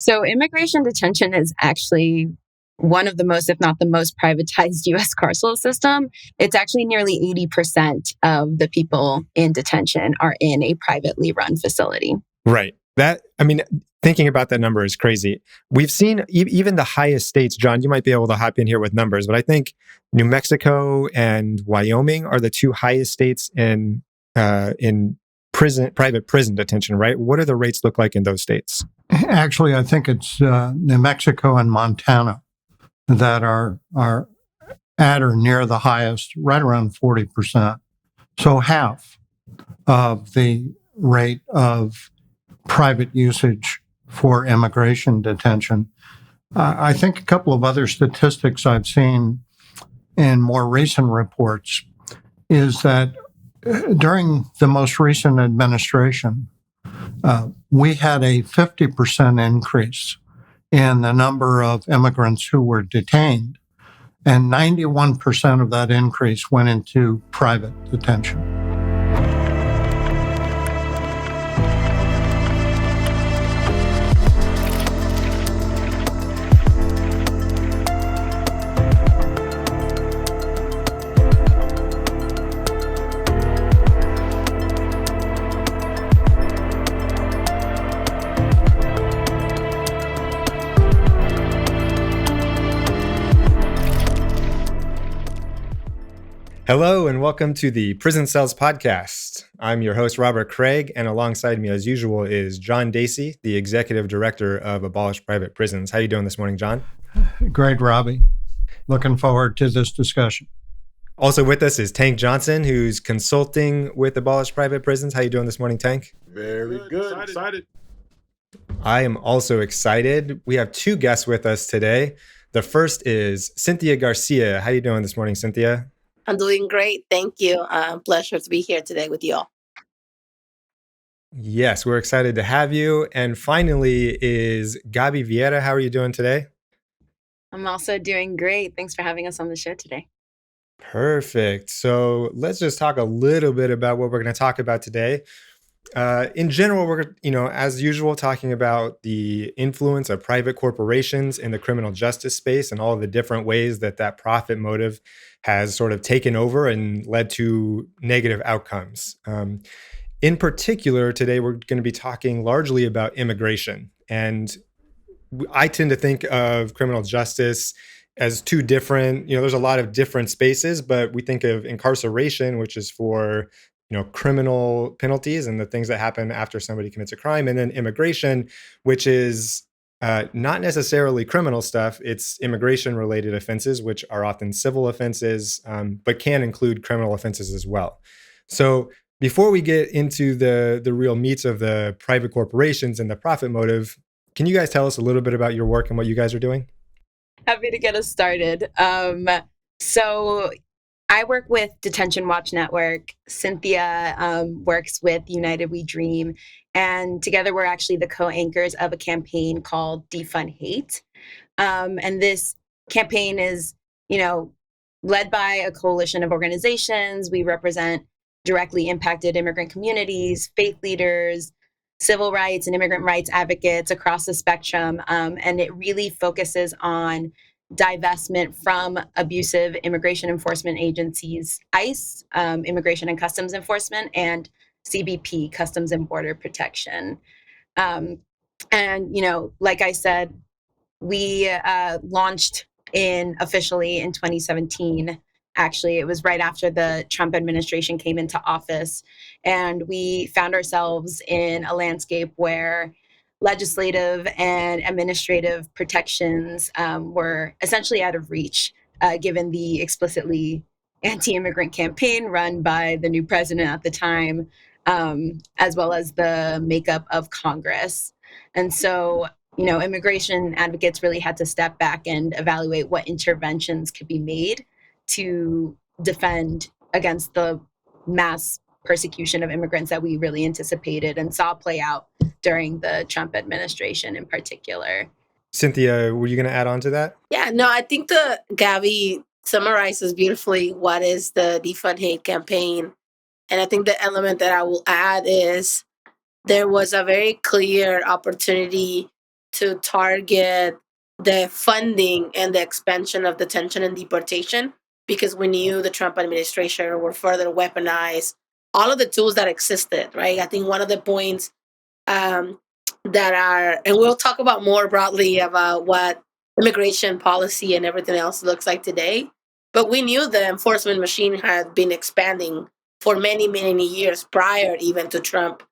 So immigration detention is actually one of the most, if not the most privatized U.S. carceral system. It's actually nearly 80% of the people in detention are in a privately run facility. Right. Thinking about that number is crazy. We've seen even the highest states, John, you might be able to hop in here with numbers, but I think New Mexico and Wyoming are the two highest states in private prison detention, right? What do the rates look like in those states? Actually, I think it's New Mexico and Montana that are at or near the highest, right around 40%. So half of the rate of private usage for immigration detention. I think a couple of other statistics I've seen in more recent reports is that during the most recent administration, we had a 50% increase in the number of immigrants who were detained, and 91% of that increase went into private detention. Hello, and welcome to the Prison Cells podcast. I'm your host, Robert Craig, and alongside me, as usual, is John Dacey, the Executive Director of Abolish Private Prisons. How are you doing this morning, John? Great, Robbie. Looking forward to this discussion. Also with us is Tank Johnson, who's consulting with Abolish Private Prisons. How are you doing this morning, Tank? Very good. Excited. I am also excited. We have two guests with us today. The first is Cynthia Garcia. How are you doing this morning, Cynthia? I'm doing great. Thank you. Pleasure to be here today with you all. Yes, we're excited to have you. And finally is Gaby Viera. How are you doing today? I'm also doing great. Thanks for having us on the show today. Perfect. So let's just talk a little bit about what we're going to talk about today. In general, we're, as usual, talking about the influence of private corporations in the criminal justice space and all of the different ways that profit motive has sort of taken over and led to negative outcomes. In particular, today we're going to be talking largely about immigration. And I tend to think of criminal justice as two different, there's a lot of different spaces, but we think of incarceration, which is for criminal penalties and the things that happen after somebody commits a crime. And then immigration, which is not necessarily criminal stuff. It's immigration-related offenses, which are often civil offenses, but can include criminal offenses as well. So before we get into the real meats of the private corporations and the profit motive, can you guys tell us a little bit about your work and what you guys are doing? Happy to get us started. So I work with Detention Watch Network. Cynthia works with United We Dream. And together we're actually the co-anchors of a campaign called Defund Hate. And this campaign is, led by a coalition of organizations. We represent directly impacted immigrant communities, faith leaders, civil rights and immigrant rights advocates across the spectrum. And it really focuses on divestment from abusive immigration enforcement agencies, ICE, Immigration and Customs Enforcement, and CBP, Customs and Border Protection. And, like I said, we launched officially in 2017. Actually, it was right after the Trump administration came into office. And we found ourselves in a landscape where legislative and administrative protections were essentially out of reach, given the explicitly anti-immigrant campaign run by the new president at the time, as well as the makeup of Congress. And so, immigration advocates really had to step back and evaluate what interventions could be made to defend against the mass persecution of immigrants that we really anticipated and saw play out during the Trump administration in particular. Cynthia, were you going to add on to that? Yeah, no, I think Gaby summarizes beautifully what is the Defund Hate campaign. And I think the element that I will add is there was a very clear opportunity to target the funding and the expansion of detention and deportation because we knew the Trump administration would further weaponize all of the tools that existed, right? I think one of the points um, that are, and we'll talk about more broadly about what immigration policy and everything else looks like today. But we knew the enforcement machine had been expanding for many, many years prior even to Trump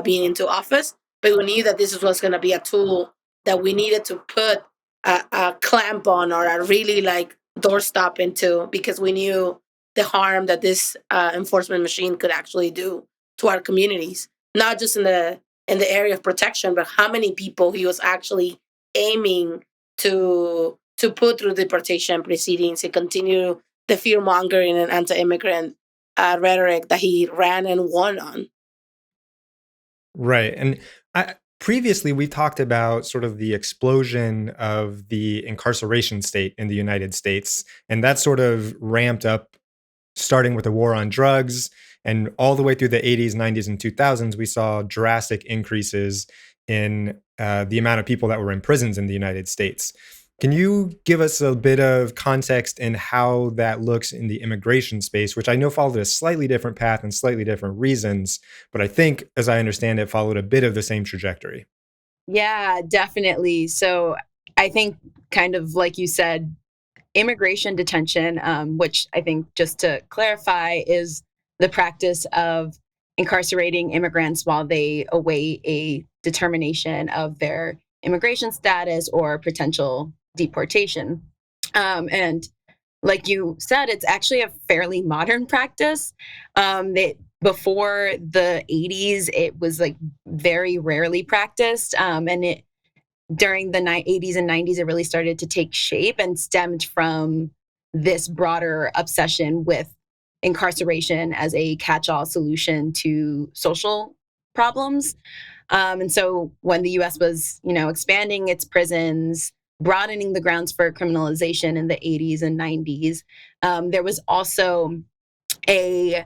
being into office. But we knew that this was going to be a tool that we needed to put a clamp on or a really like doorstop into because we knew the harm that this enforcement machine could actually do to our communities, not just in the area of protection, but how many people he was actually aiming to put through deportation proceedings and continue the fear mongering and anti-immigrant rhetoric that he ran and won on. Right. And previously, we talked about sort of the explosion of the incarceration state in the United States. And that sort of ramped up starting with the war on drugs. And all the way through the 80s, 90s, and 2000s, we saw drastic increases in the amount of people that were in prisons in the United States. Can you give us a bit of context in how that looks in the immigration space, which I know followed a slightly different path and slightly different reasons, but I think, as I understand it, followed a bit of the same trajectory? Yeah, definitely. So I think, kind of like you said, immigration detention, which I think, just to clarify, is the practice of incarcerating immigrants while they await a determination of their immigration status or potential deportation. And like you said, it's actually a fairly modern practice. Before the 80s, it was like very rarely practiced. And it during the 80s and 90s, it really started to take shape and stemmed from this broader obsession with incarceration as a catch-all solution to social problems. And so when the U.S. was, expanding its prisons, broadening the grounds for criminalization in the 80s and 90s, there was also a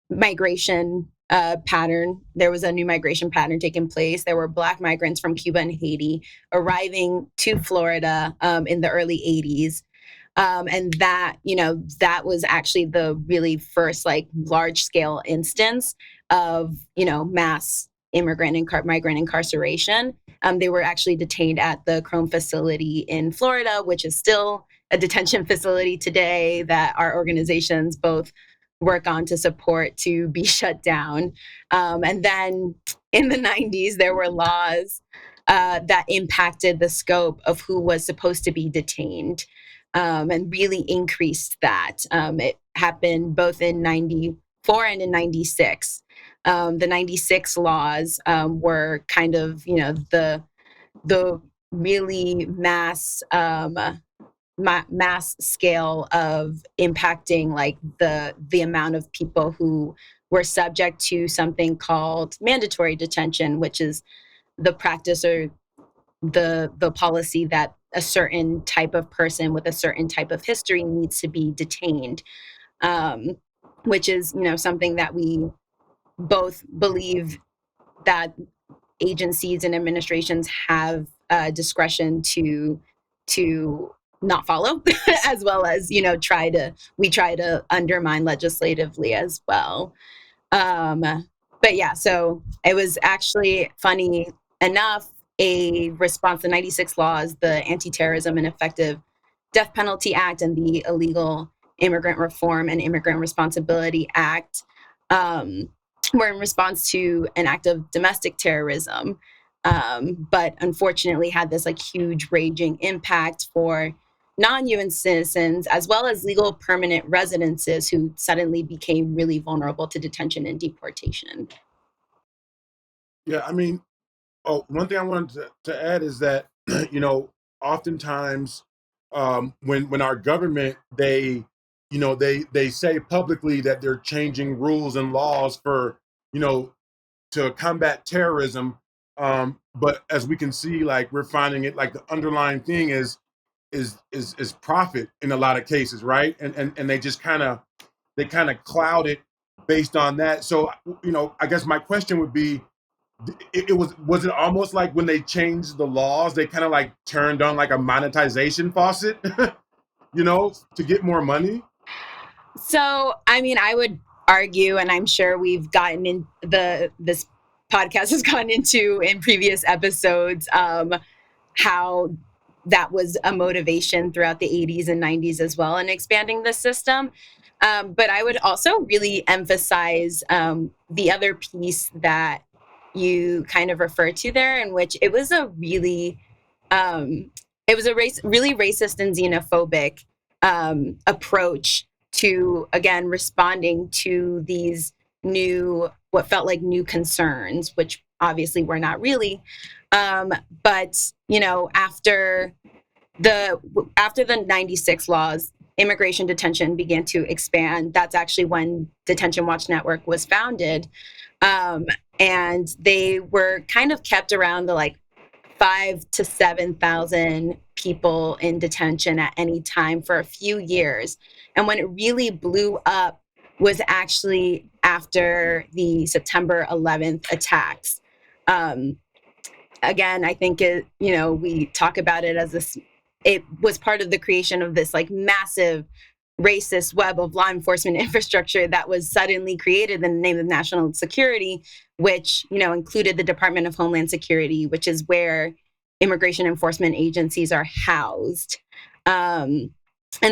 migration pattern. There was a new migration pattern taking place. There were Black migrants from Cuba and Haiti arriving to Florida in the early 80s. And that was actually the really first like large scale instance of, mass immigrant and migrant incarceration. They were actually detained at the Chrome facility in Florida, which is still a detention facility today that our organizations both work on to support to be shut down. And then in the 90s, there were laws that impacted the scope of who was supposed to be detained and really increased that. It happened both in 94 and in 96. The 96 laws were kind of, the really mass scale of impacting like the amount of people who were subject to something called mandatory detention, which is the practice or the policy that a certain type of person with a certain type of history needs to be detained, which is something that we both believe that agencies and administrations have discretion to not follow, as well as we try to undermine legislatively as well. But yeah, so it was actually funny enough a response. The 96 laws, the Anti-Terrorism and Effective Death Penalty Act, and the Illegal Immigrant Reform and Immigrant Responsibility Act, were in response to an act of domestic terrorism, but unfortunately had this like huge raging impact for non-UN citizens, as well as legal permanent residences who suddenly became really vulnerable to detention and deportation. Yeah, I mean, one thing I wanted to add is that, oftentimes when our government, they say publicly that they're changing rules and laws for, to combat terrorism. But as we can see, like we're finding it like the underlying thing is profit in a lot of cases, right? And they just kind of cloud it based on that. So, I guess my question would be, was it almost like when they changed the laws, they kind of like turned on like a monetization faucet, to get more money? So, I mean, I would argue, and I'm sure we've gotten in this podcast has gotten into in previous episodes, how that was a motivation throughout the 80s and 90s as well in expanding the system. But I would also really emphasize the other piece that you kind of referred to there, in which it was a really, really racist and xenophobic approach to, again, responding to these what felt like new concerns, which obviously were not really. But after the 96 laws, immigration detention began to expand. That's actually when Detention Watch Network was founded. And they were kind of kept around the 5,000 to 7,000 people in detention at any time for a few years. And when it really blew up was actually after the September 11th attacks. Again, I think we talk about it as this. It was part of the creation of this massive racist web of law enforcement infrastructure that was suddenly created in the name of national security, which included the Department of Homeland Security, which is where immigration enforcement agencies are housed. And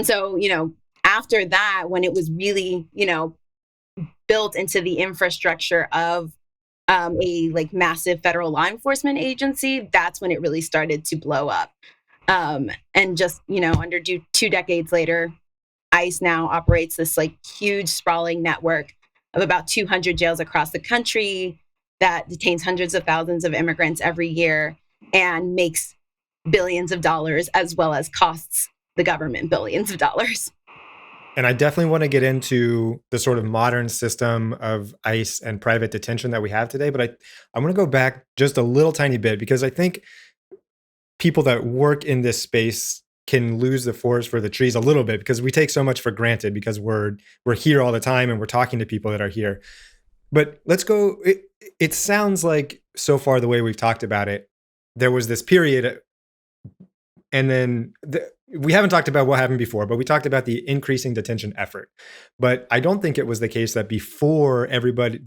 so, after that, when it was really, built into the infrastructure of a massive federal law enforcement agency, that's when it really started to blow up. And just, under 2 decades later, ICE now operates this huge sprawling network of about 200 jails across the country that detains hundreds of thousands of immigrants every year and makes billions of dollars, as well as costs the government billions of dollars. And I definitely want to get into the sort of modern system of ICE and private detention that we have today. But I want to go back just a little tiny bit, because I think people that work in this space can lose the forest for the trees a little bit, because we take so much for granted because we're here all the time and we're talking to people that are here. But let's go. It sounds like so far the way we've talked about it, there was this period, and then we haven't talked about what happened before, but we talked about the increasing detention effort. But I don't think it was the case that before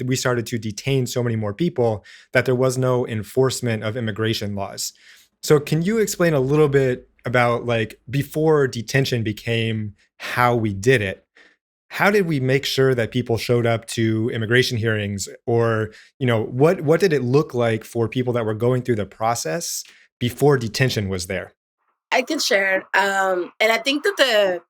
we started to detain so many more people, that there was no enforcement of immigration laws. So can you explain a little bit about before detention became how we did it? How did we make sure that people showed up to immigration hearings, or, what did it look like for people that were going through the process before detention was there? I can share. And I think that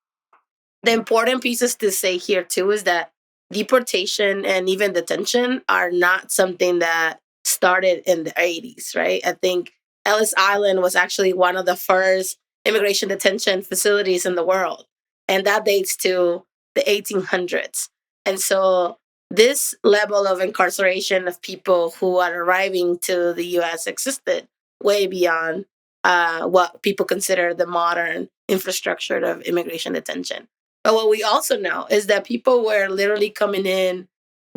the important pieces to say here too is that deportation and even detention are not something that started in the 80s, right? I think Ellis Island was actually one of the first immigration detention facilities in the world, and that dates to the 1800s. And so this level of incarceration of people who are arriving to the US existed way beyond what people consider the modern infrastructure of immigration detention. But what we also know is that people were literally coming in,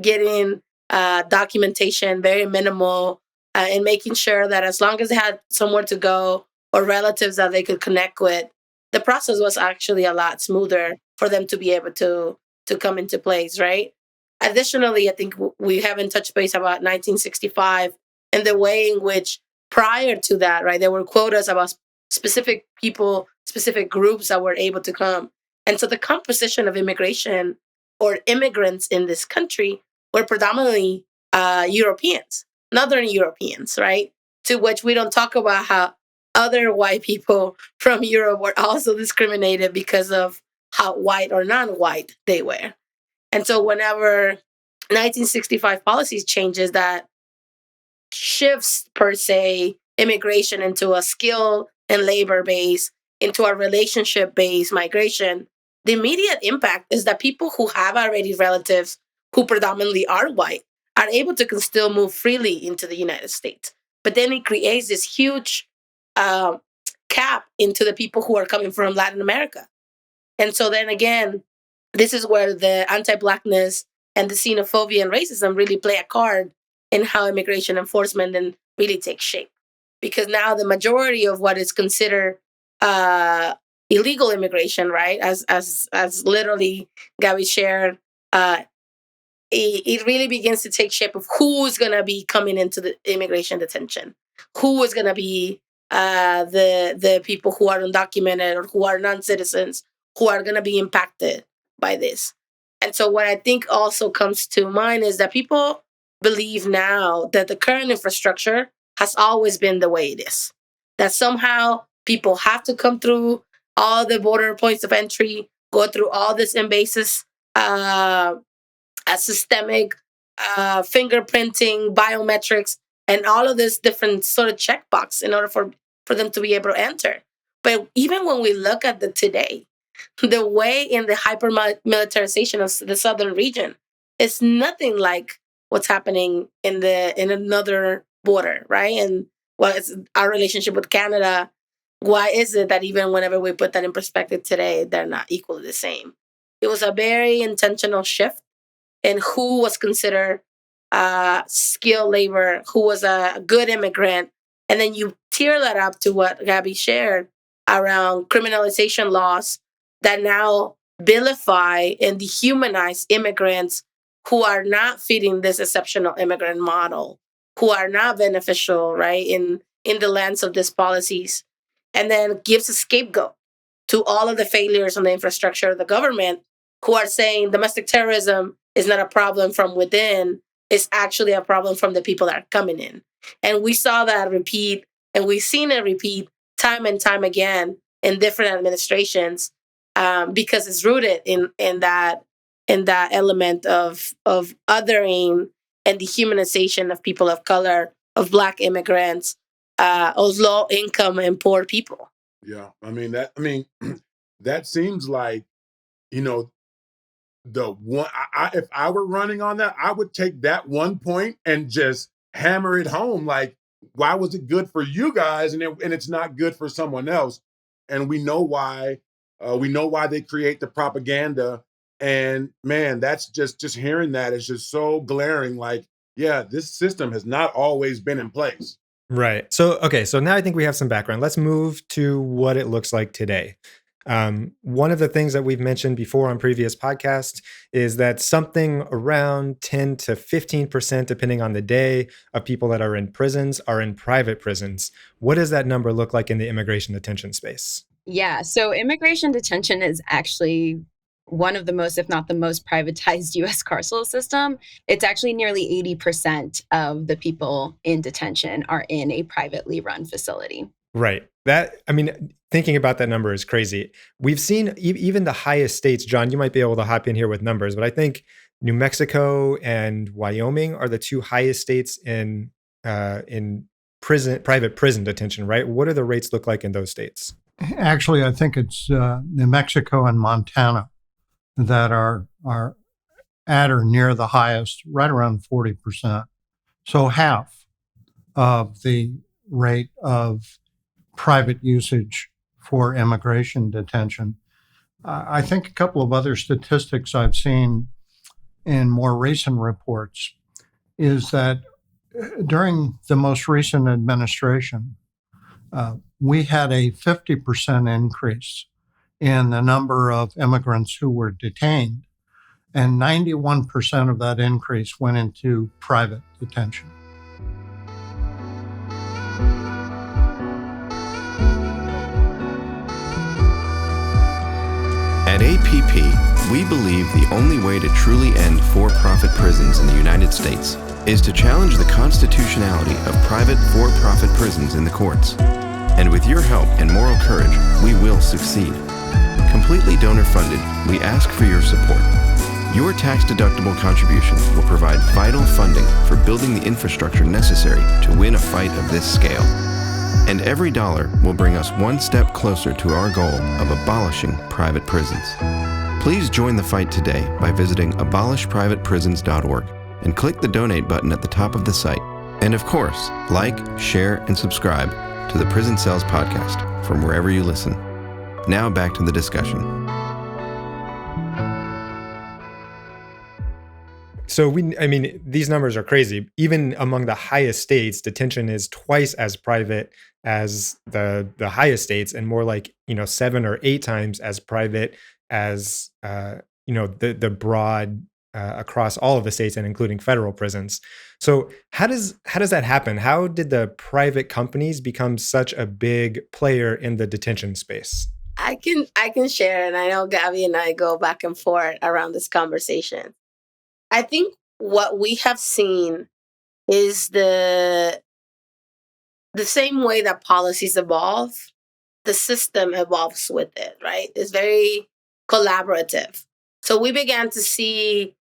getting documentation, very minimal, and making sure that as long as they had somewhere to go or relatives that they could connect with, the process was actually a lot smoother for them to be able to come into place, right? Additionally, I think we haven't touched base about 1965 and the way in which prior to that, right, there were quotas about specific people, specific groups that were able to come. And so the composition of immigration or immigrants in this country were predominantly Europeans, Northern Europeans, right? To which we don't talk about how other white people from Europe were also discriminated because of how white or non-white they were. And so whenever 1965 policies changes that shifts, per se, immigration into a skill and labor base, into a relationship based migration, the immediate impact is that people who have already relatives who predominantly are white are able to still move freely into the United States. But then it creates this huge cap into the people who are coming from Latin America. And so then again, this is where the anti-Blackness and the xenophobia and racism really play a card in how immigration enforcement then really takes shape. Because now the majority of what is considered illegal immigration, right, as literally Gaby shared, it really begins to take shape of who is going to be coming into the immigration detention, who is going to be the people who are undocumented or who are non-citizens who are going to be impacted by this. And so what I think also comes to mind is that people believe now that the current infrastructure has always been the way it is, that somehow people have to come through all the border points of entry, go through all this embassies, a systemic fingerprinting, biometrics, and all of this different sort of checkbox in order for them to be able to enter. But even when we look at the today, the way in the hyper militarization of the southern region is nothing like what's happening in another border, right? And it's our relationship with Canada. Why is it that even whenever we put that in perspective today, they're not equally the same? It was a very intentional shift in who was considered skilled labor, who was a good immigrant. And then you tier that up to what Gaby shared around criminalization laws that now vilify and dehumanize immigrants who are not fitting this exceptional immigrant model, who are not beneficial, right, in the lens of these policies, and then gives a scapegoat to all of the failures on the infrastructure of the government who are saying domestic terrorism is not a problem from within, it's actually a problem from the people that are coming in. And we saw that repeat, and we've seen it repeat time and time again in different administrations, because it's rooted in that element of othering and dehumanization of people of color, of Black immigrants, of low income and poor people. Yeah, that seems like, the one. If I were running on that, I would take that one point and just hammer it home. Like, why was it good for you guys, and it's not good for someone else? And we know why. We know why they create the propaganda. And man, that's just hearing that is just so glaring. Like, yeah, this system has not always been in place. Right. So, okay. So now I think we have some background. Let's move to what it looks like today. One of the things that we've mentioned before on previous podcasts is that something around 10 to 15%, depending on the day, of people that are in prisons are in private prisons. What does that number look like in the immigration detention space? Yeah. So immigration detention is actually one of the most, if not the most, privatized U.S. carceral system. It's actually nearly 80% of the people in detention are in a privately run facility. Right. Thinking about that number is crazy. We've seen even the highest states, John, you might be able to hop in here with numbers, but I think New Mexico and Wyoming are the two highest states in private prison detention, right? What do the rates look like in those states? Actually, I think it's New Mexico and Montana that are at or near the highest, right around 40%. So half of the rate of private usage for immigration detention. I think a couple of other statistics I've seen in more recent reports is that during the most recent administration, we had a 50% increase in the number of immigrants who were detained, and 91% of that increase went into private detention. At APP, we believe the only way to truly end for-profit prisons in the United States is to challenge the constitutionality of private for-profit prisons in the courts. And with your help and moral courage, we will succeed. Completely donor-funded, we ask for your support. Your tax-deductible contribution will provide vital funding for building the infrastructure necessary to win a fight of this scale. And every dollar will bring us one step closer to our goal of abolishing private prisons. Please join the fight today by visiting abolishprivateprisons.org and click the donate button at the top of the site. And of course, like, share, and subscribe to the Prison Cells podcast from wherever you listen. Now back to the discussion. So I mean, these numbers are crazy. Even among the highest states, detention is twice as private as the highest states, and more like 7 or 8 times as private as the broad across all of the states and including federal prisons. So how does that happen? How did the private companies become such a big player in the detention space? I can share, and I know Gaby and I go back and forth around this conversation. I think what we have seen is the same way that policies evolve, the system evolves with it, right? It's very collaborative. So we began to see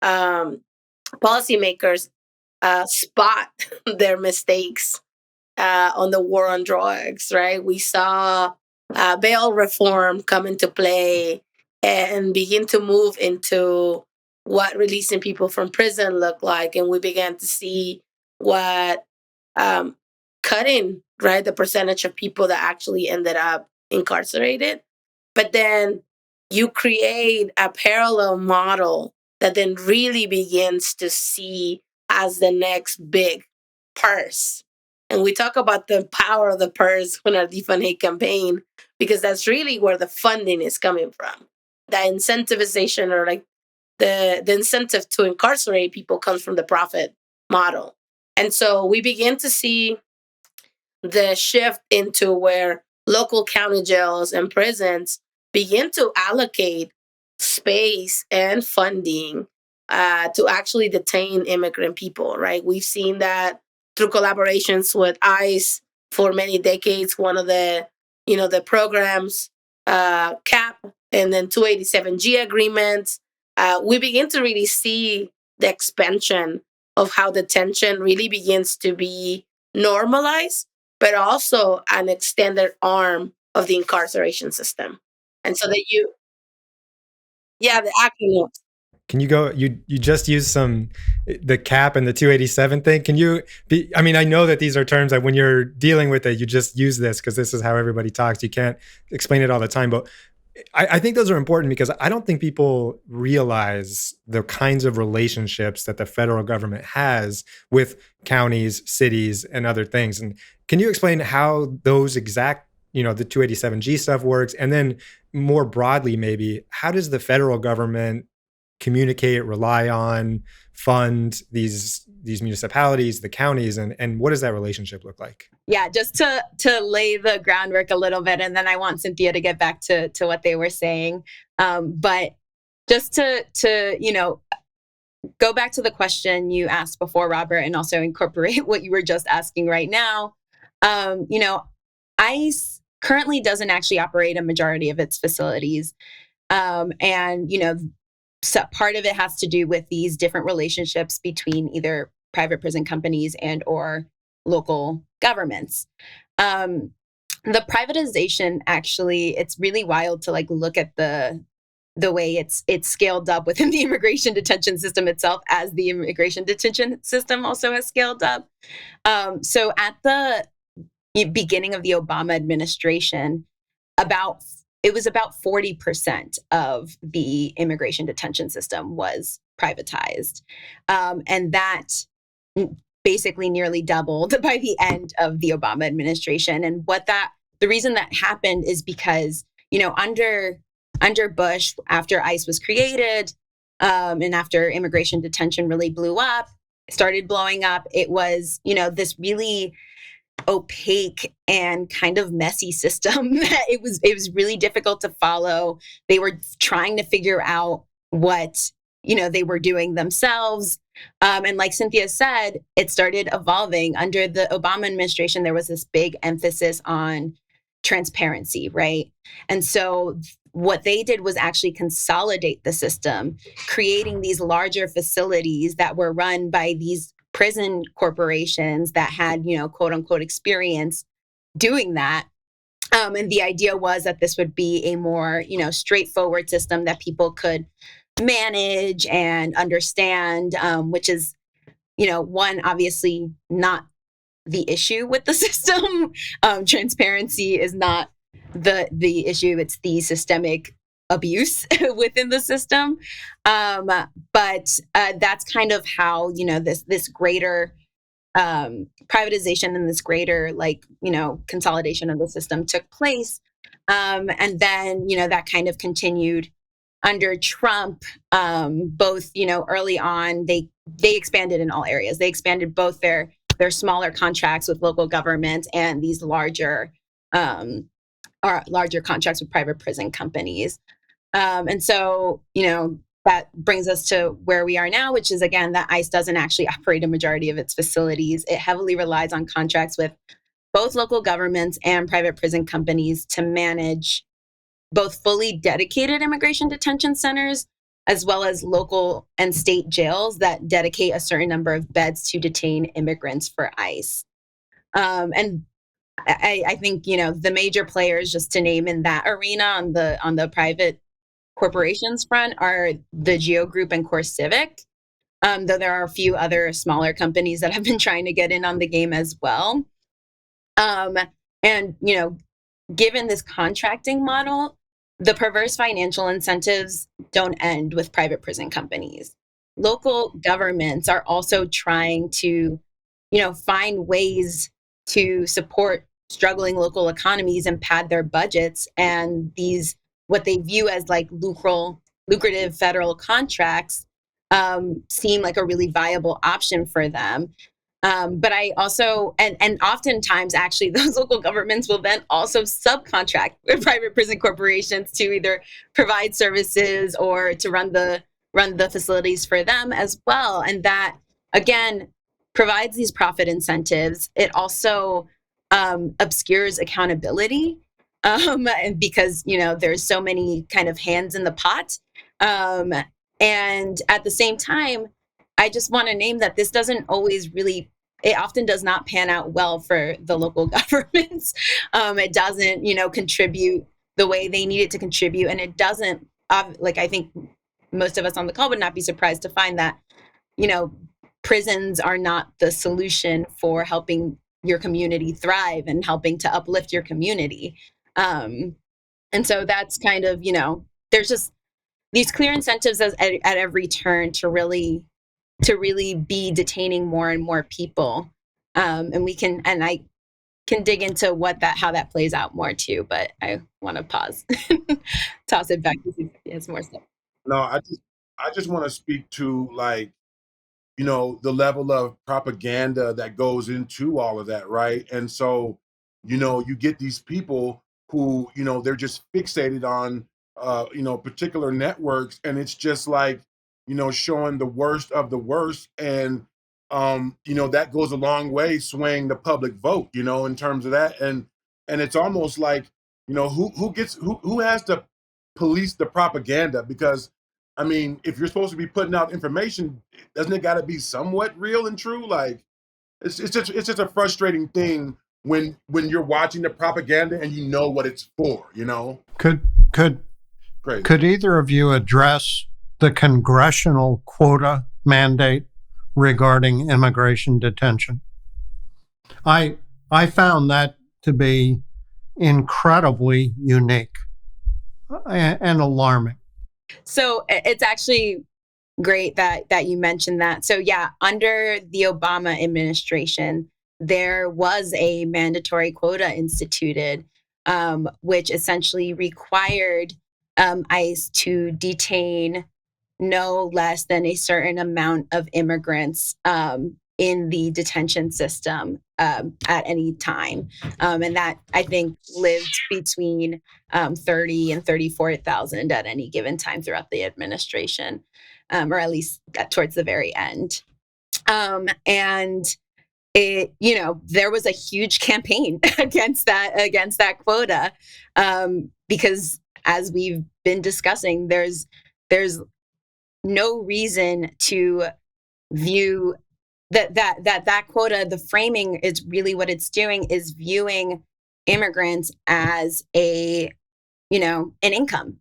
policymakers spot their mistakes on the war on drugs, right? We saw bail reform come into play and begin to move into what releasing people from prison looked like. And we began to see what cutting, right, the percentage of people that actually ended up incarcerated. But then you create a parallel model that then really begins to see as the next big purse. And we talk about the power of the purse in our Defund Hate campaign, because that's really where the funding is coming from. The incentivization, or like the incentive to incarcerate people, comes from the profit model. And so we begin to see the shift into where local county jails and prisons begin to allocate space and funding to actually detain immigrant people, right? We've seen that through collaborations with ICE for many decades. One of the programs, CAP, and then 287G agreements. We begin to really see the expansion of how detention really begins to be normalized, but also an extended arm of the incarceration system. And so that the acronyms. Can you go? You just used the cap and the 287 thing. Can you I mean, I know that these are terms that when you're dealing with it, you just use this because this is how everybody talks. You can't explain it all the time, but I think those are important because I don't think people realize the kinds of relationships that the federal government has with counties, cities, and other things. And can you explain how those exact, the 287G stuff works? And then more broadly, maybe, how does the federal government communicate, rely on, fund these municipalities, the counties, and what does that relationship look like? Yeah, just to lay the groundwork a little bit, and then I want Cynthia to get back to what they were saying. But just to go back to the question you asked before, Robert, and also incorporate what you were just asking right now. ICE currently doesn't actually operate a majority of its facilities, so part of it has to do with these different relationships between either private prison companies and or local governments. The privatization, actually, it's really wild to look at the way it's scaled up within the immigration detention system itself, as the immigration detention system also has scaled up. So at the beginning of the Obama administration, it was about 40% of the immigration detention system was privatized. And that basically nearly doubled by the end of the Obama administration. And the reason that happened is because, under Bush, after ICE was created, and after immigration detention really started blowing up, it was, this really opaque and kind of messy system. It was really difficult to follow. They were trying to figure out what they were doing themselves. And like Cynthia said, it started evolving. Under the Obama administration, there was this big emphasis on transparency, right? And so what they did was actually consolidate the system, creating these larger facilities that were run by these prison corporations that had, quote unquote, experience doing that. And the idea was that this would be a more, straightforward system that people could manage and understand, which is, one, obviously not the issue with the system. Transparency is not the issue. It's the systemic abuse within the system. But that's kind of how, this greater privatization and this greater, consolidation of the system took place. And then, that kind of continued under Trump. Both, early on, they expanded in all areas. They expanded both their smaller contracts with local governments and these larger contracts with private prison companies. And so, that brings us to where we are now, which is, again, that ICE doesn't actually operate a majority of its facilities. It heavily relies on contracts with both local governments and private prison companies to manage both fully dedicated immigration detention centers, as well as local and state jails that dedicate a certain number of beds to detain immigrants for ICE. And I think, the major players, just to name in that arena on the private corporations front, are the Geo Group and Core Civic, though there are a few other smaller companies that have been trying to get in on the game as well. And, given this contracting model, the perverse financial incentives don't end with private prison companies. Local governments are also trying to, find ways to support struggling local economies and pad their budgets. And these, what they view as lucrative federal contracts, seem like a really viable option for them. But I also, and oftentimes actually those local governments will then also subcontract with private prison corporations to either provide services or to run the facilities for them as well. And that, again, provides these profit incentives. It also obscures accountability, and because, there's so many kind of hands in the pot. And at the same time, I just want to name that this doesn't always really, it often does not pan out well for the local governments. It doesn't, contribute the way they need it to contribute. And it doesn't, I think most of us on the call would not be surprised to find that, prisons are not the solution for helping your community thrive and helping to uplift your community. And so that's kind of, there's just these clear incentives at every turn to really be detaining more and more people. And I can dig into how that plays out more too, but I want to pause, toss it back to see if he has more stuff. No, I just want to speak to, the level of propaganda that goes into all of that, right? And so, you get these people who, they're just fixated on, particular networks, and it's just like, showing the worst of the worst. And, that goes a long way swaying the public vote, in terms of that. And it's almost like, who has to police the propaganda? Because, I mean, if you're supposed to be putting out information, doesn't it got to be somewhat real and true? Like, it's just a frustrating thing when you're watching the propaganda and you know what it's for. Great. Could either of you address the congressional quota mandate regarding immigration detention? I found that to be incredibly unique and alarming. So it's actually great that you mentioned that. So yeah, under the Obama administration, there was a mandatory quota instituted, which essentially required ICE to detain no less than a certain amount of immigrants in the detention system at any time. And that, I think, lived between 30 and 34,000 at any given time throughout the administration, or at least towards the very end. And it, there was a huge campaign against that quota, because as we've been discussing, there's no reason to view that quota. The framing is really what it's doing is viewing immigrants as an income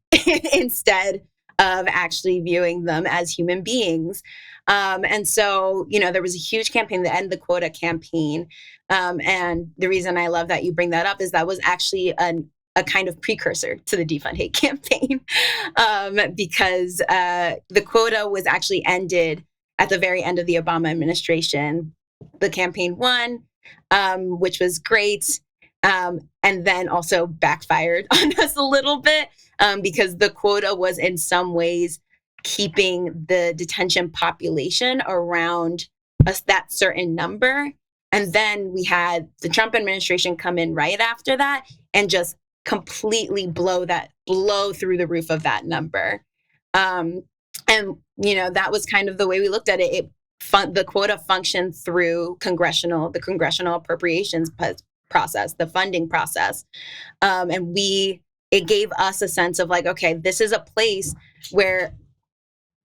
instead of actually viewing them as human beings. And so, there was a huge campaign, the End the Quota campaign. And the reason I love that you bring that up is that was actually a kind of precursor to the Defund Hate campaign, because the quota was actually ended at the very end of the Obama administration. The campaign won, which was great, and then also backfired on us a little bit, because the quota was in some ways keeping the detention population around that certain number. And then we had the Trump administration come in right after that and just completely blow through the roof of that number. And, that was kind of the way we looked at it. The quota functioned through the congressional appropriations process, the funding process. And it gave us a sense of like, okay, this is a place where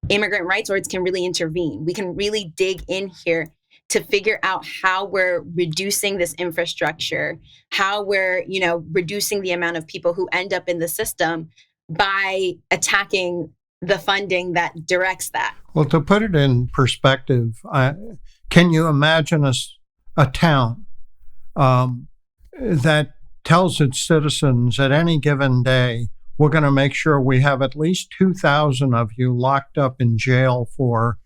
immigrant rights lords can really intervene. We can really dig in here to figure out how we're reducing this infrastructure, how we're, reducing the amount of people who end up in the system by attacking the funding that directs that. Well, to put it in perspective, can you imagine a town that tells its citizens at any given day, we're going to make sure we have at least 2,000 of you locked up in jail for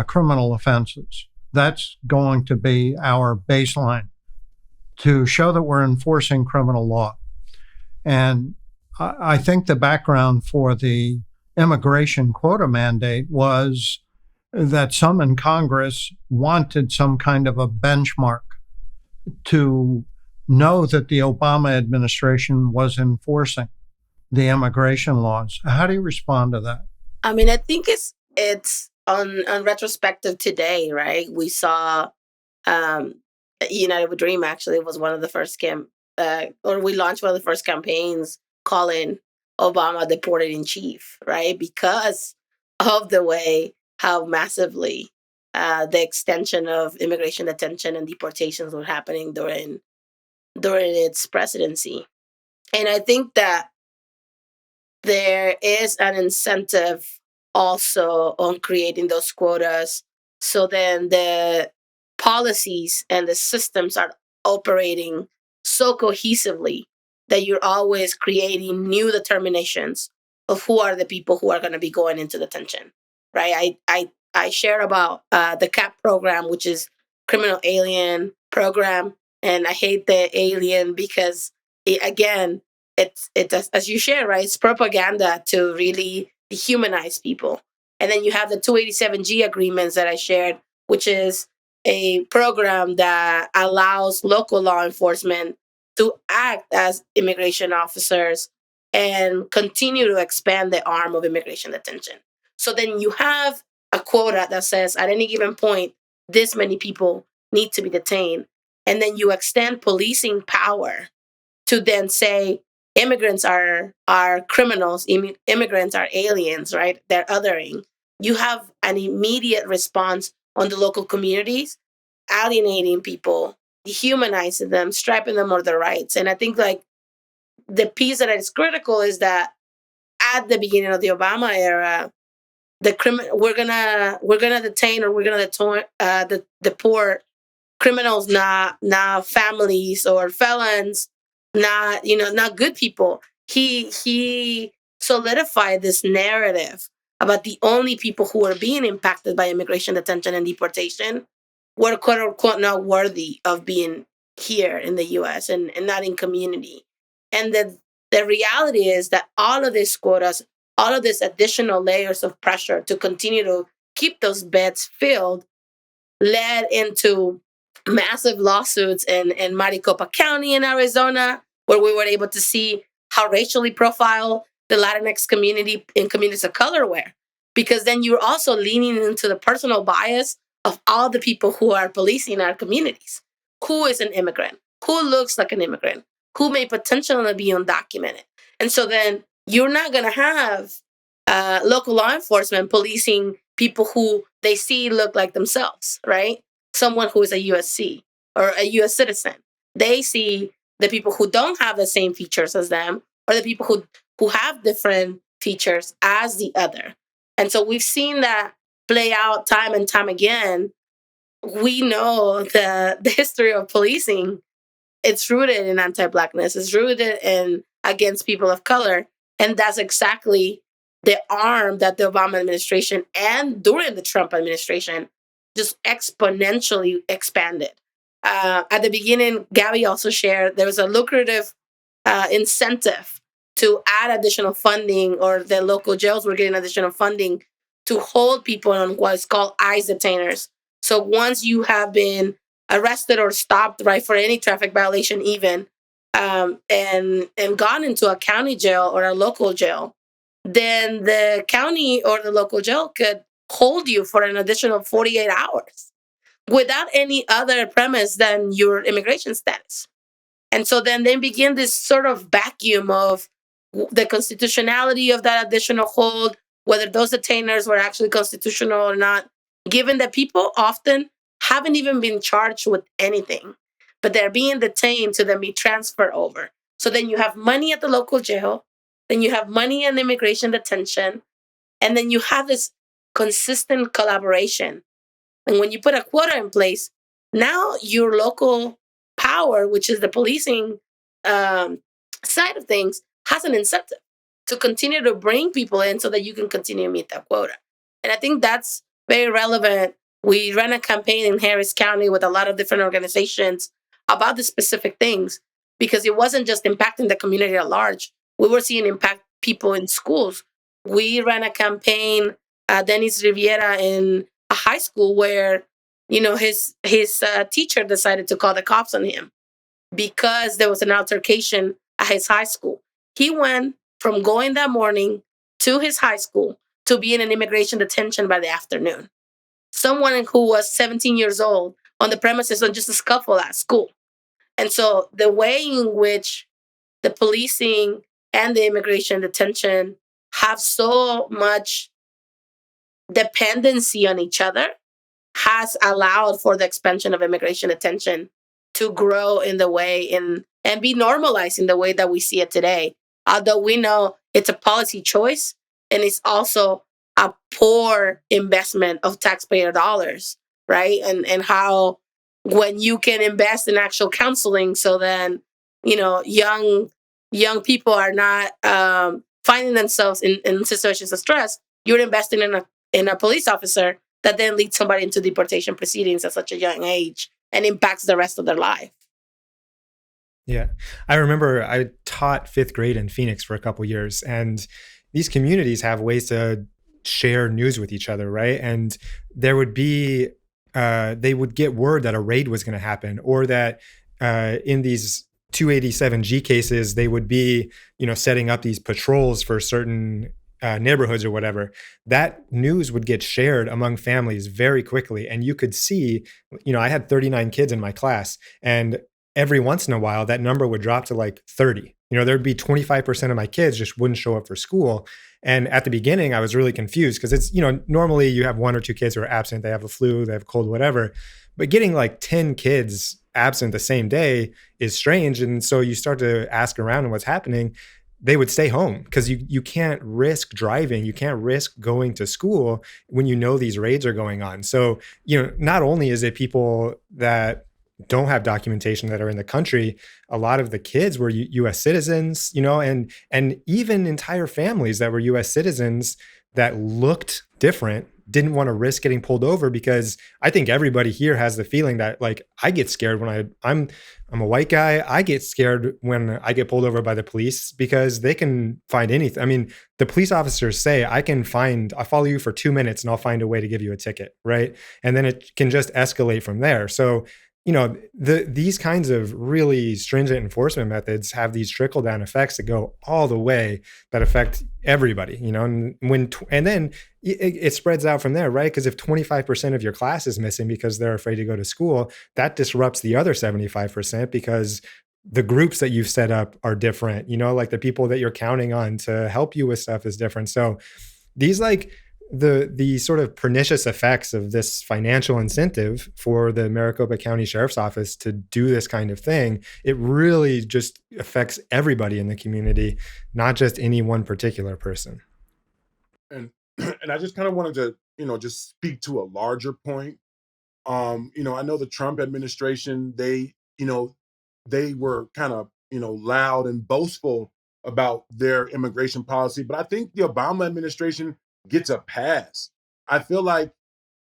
criminal offenses? That's going to be our baseline to show that we're enforcing criminal law. And I think the background for the immigration quota mandate was that some in Congress wanted some kind of a benchmark to know that the Obama administration was enforcing the immigration laws. How do you respond to that? I mean, I think it's on retrospective today, right? We saw United We Dream actually was one of the first we launched one of the first campaigns calling Obama deported in chief, right? Because of the way how massively the extension of immigration detention and deportations were happening during its presidency. And I think that there is an incentive also on creating those quotas, so then the policies and the systems are operating so cohesively that you're always creating new determinations of who are the people who are going to be going into detention, right? I share about the CAP program, which is criminal alien program, and I hate the alien because it's as you share, right? It's propaganda to really dehumanize people. And then you have the 287G agreements that I shared, which is a program that allows local law enforcement to act as immigration officers and continue to expand the arm of immigration detention. So then you have a quota that says at any given point, this many people need to be detained. And then you extend policing power to then say, immigrants are criminals, immigrants are aliens, right? They're othering. You have an immediate response on the local communities, alienating people, dehumanizing them, stripping them of their rights. And I think like the piece that is critical is that at the beginning of the Obama era, we're gonna detain or we're gonna deport criminals, not families or felons, not good people. He solidified this narrative about the only people who are being impacted by immigration detention and deportation were quote unquote not worthy of being here in the US and not in community. And the reality is that all of these quotas, all of these additional layers of pressure to continue to keep those beds filled led into massive lawsuits in Maricopa County in Arizona, where we were able to see how racially profiled the Latinx community and communities of color were. Because then you're also leaning into the personal bias of all the people who are policing our communities. Who is an immigrant? Who looks like an immigrant? Who may potentially be undocumented? And so then you're not going to have local law enforcement policing people who they see look like themselves, right? Someone who is a USC or a US citizen. They see the people who don't have the same features as them, or the people who have different features as the other. And so we've seen that play out time and time again. We know the history of policing. It's rooted in anti-Blackness. It's rooted in against people of color. And that's exactly the arm that the Obama administration and during the Trump administration just exponentially expanded. At the beginning, Gaby also shared there was a lucrative incentive to add additional funding, or the local jails were getting additional funding to hold people on what's called ICE detainers. So once you have been arrested or stopped, right, for any traffic violation, even and gone into a county jail or a local jail, then the county or the local jail could hold you for an additional 48 hours without any other premise than your immigration status. And so then they begin this sort of vacuum of the constitutionality of that additional hold, whether those detainers were actually constitutional or not, given that people often haven't even been charged with anything, but they're being detained to then be transferred over. So then you have money at the local jail, then you have money in immigration detention, and then you have this consistent collaboration. And when you put a quota in place, now your local power, which is the policing side of things, has an incentive to continue to bring people in so that you can continue to meet that quota. And I think that's very relevant. We ran a campaign in Harris County with a lot of different organizations about the specific things, because it wasn't just impacting the community at large. We were seeing impact people in schools. We ran a campaign, Dennis Riviera, in a high school where, his teacher decided to call the cops on him because there was an altercation at his high school. He went from going that morning to his high school to being in immigration detention by the afternoon. Someone who was 17 years old on the premises on just a scuffle at school. And so the way in which the policing and the immigration detention have so much dependency on each other has allowed for the expansion of immigration detention to grow in the way and be normalized in the way that we see it today. Although we know it's a policy choice and it's also a poor investment of taxpayer dollars, right? And how when you can invest in actual counseling, so then young people are not finding themselves in situations of stress, you're investing in a police officer that then leads somebody into deportation proceedings at such a young age and impacts the rest of their life. Yeah. I remember I taught fifth grade in Phoenix for a couple years, and these communities have ways to share news with each other, right? And there would be, they would get word that a raid was going to happen, or that in these 287G cases, they would be, setting up these patrols for certain neighborhoods or whatever. That news would get shared among families very quickly. And you could see, I had 39 kids in my class, and every once in a while, that number would drop to like 30. There'd be 25% of my kids just wouldn't show up for school. And at the beginning, I was really confused because it's, normally you have one or two kids who are absent. They have a flu, they have a cold, whatever. But getting like 10 kids absent the same day is strange. And so you start to ask around and what's happening. They would stay home because you can't risk driving. You can't risk going to school when these raids are going on. So, not only is it people that don't have documentation that are in the country, a lot of the kids were U.S. citizens, and even entire families that were U.S. citizens that looked different didn't want to risk getting pulled over, because I think everybody here has the feeling that, like, I get scared when I'm a white guy. I get scared when I get pulled over by the police because they can find anything. I mean, the police officers say, I'll follow you for 2 minutes and I'll find a way to give you a ticket, right? And then it can just escalate from there. So, these kinds of really stringent enforcement methods have these trickle down effects that go all the way, that affect everybody, and then it spreads out from there, right? Because if 25% of your class is missing because they're afraid to go to school, that disrupts the other 75% because the groups that you've set up are different, like the people that you're counting on to help you with stuff is different. So these the sort of pernicious effects of this financial incentive for the Maricopa County Sheriff's Office to do this kind of thing, it really just affects everybody in the community, not just any one particular person. And I just kind of wanted to, just speak to a larger point. I know the Trump administration, they were kind of, loud and boastful about their immigration policy, but I think the Obama administration gets a pass. I feel like,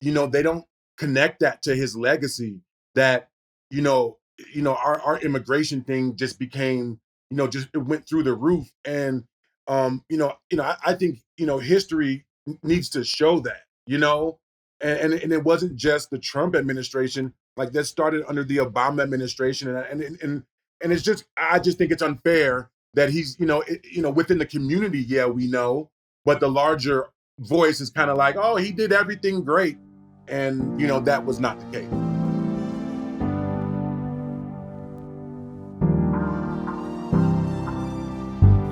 they don't connect that to his legacy, that, you know, our immigration thing just became, just it went through the roof. And I think, history needs to show that, and it wasn't just the Trump administration, like that started under the Obama administration. And it's just, I just think it's unfair that he's, within the community, yeah, we know, but the larger voice is kind of like, oh, he did everything great. And, that was not the case.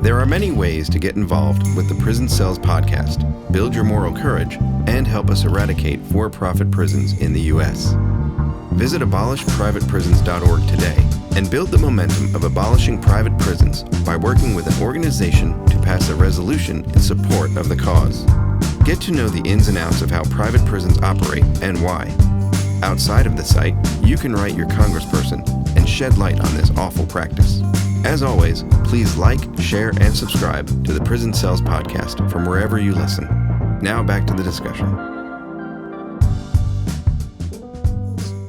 There are many ways to get involved with the Prison Cells podcast, build your moral courage, and help us eradicate for-profit prisons in the U.S. Visit abolishprivateprisons.org today and build the momentum of abolishing private prisons by working with an organization to pass a resolution in support of the cause. Get to know the ins and outs of how private prisons operate and why. Outside of the site, you can write your congressperson and shed light on this awful practice. As always, please like, share, and subscribe to the Prison Cells podcast from wherever you listen. Now back to the discussion.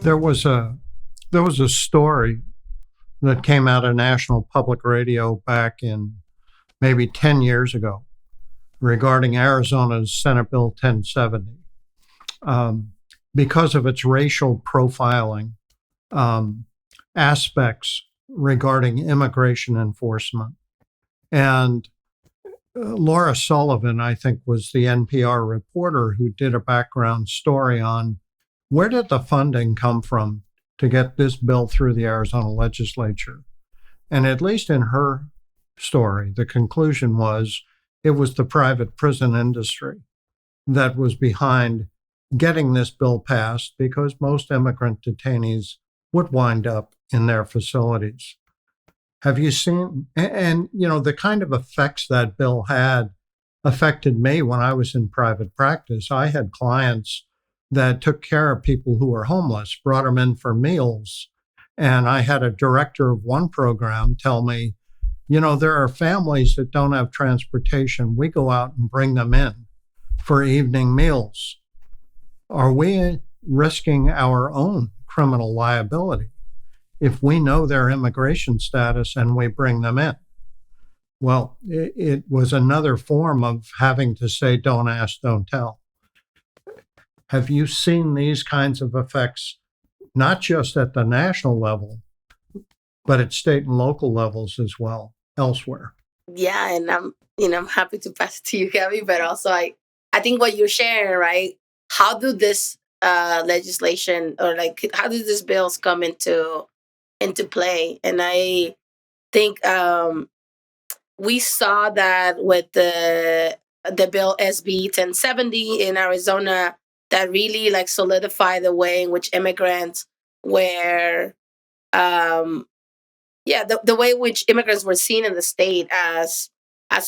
There was a story that came out of National Public Radio back in maybe 10 years ago regarding Arizona's Senate Bill 1070. Because of its racial profiling aspects regarding immigration enforcement. And Laura Sullivan, I think, was the NPR reporter who did a background story on where did the funding come from to get this bill through the Arizona legislature. And at least in her story, the conclusion was it was the private prison industry that was behind getting this bill passed, because most immigrant detainees would wind up in their facilities. Have you seen, and the kind of effects that bill had affected me when I was in private practice. I had clients that took care of people who were homeless, brought them in for meals. And I had a director of one program tell me, there are families that don't have transportation. We go out and bring them in for evening meals. Are we risking our own criminal liability if we know their immigration status and we bring them in? Well, it was another form of having to say, don't ask, don't tell. Have you seen these kinds of effects, not just at the national level, but at state and local levels as well, elsewhere? Yeah, and I'm happy to pass it to you, Gaby, but also I think what you're sharing, right? How do this legislation, or how do these bills come into play? And I think we saw that with the bill SB 1070 in Arizona, that really solidified the way in which immigrants were, the way in which immigrants were seen in the state as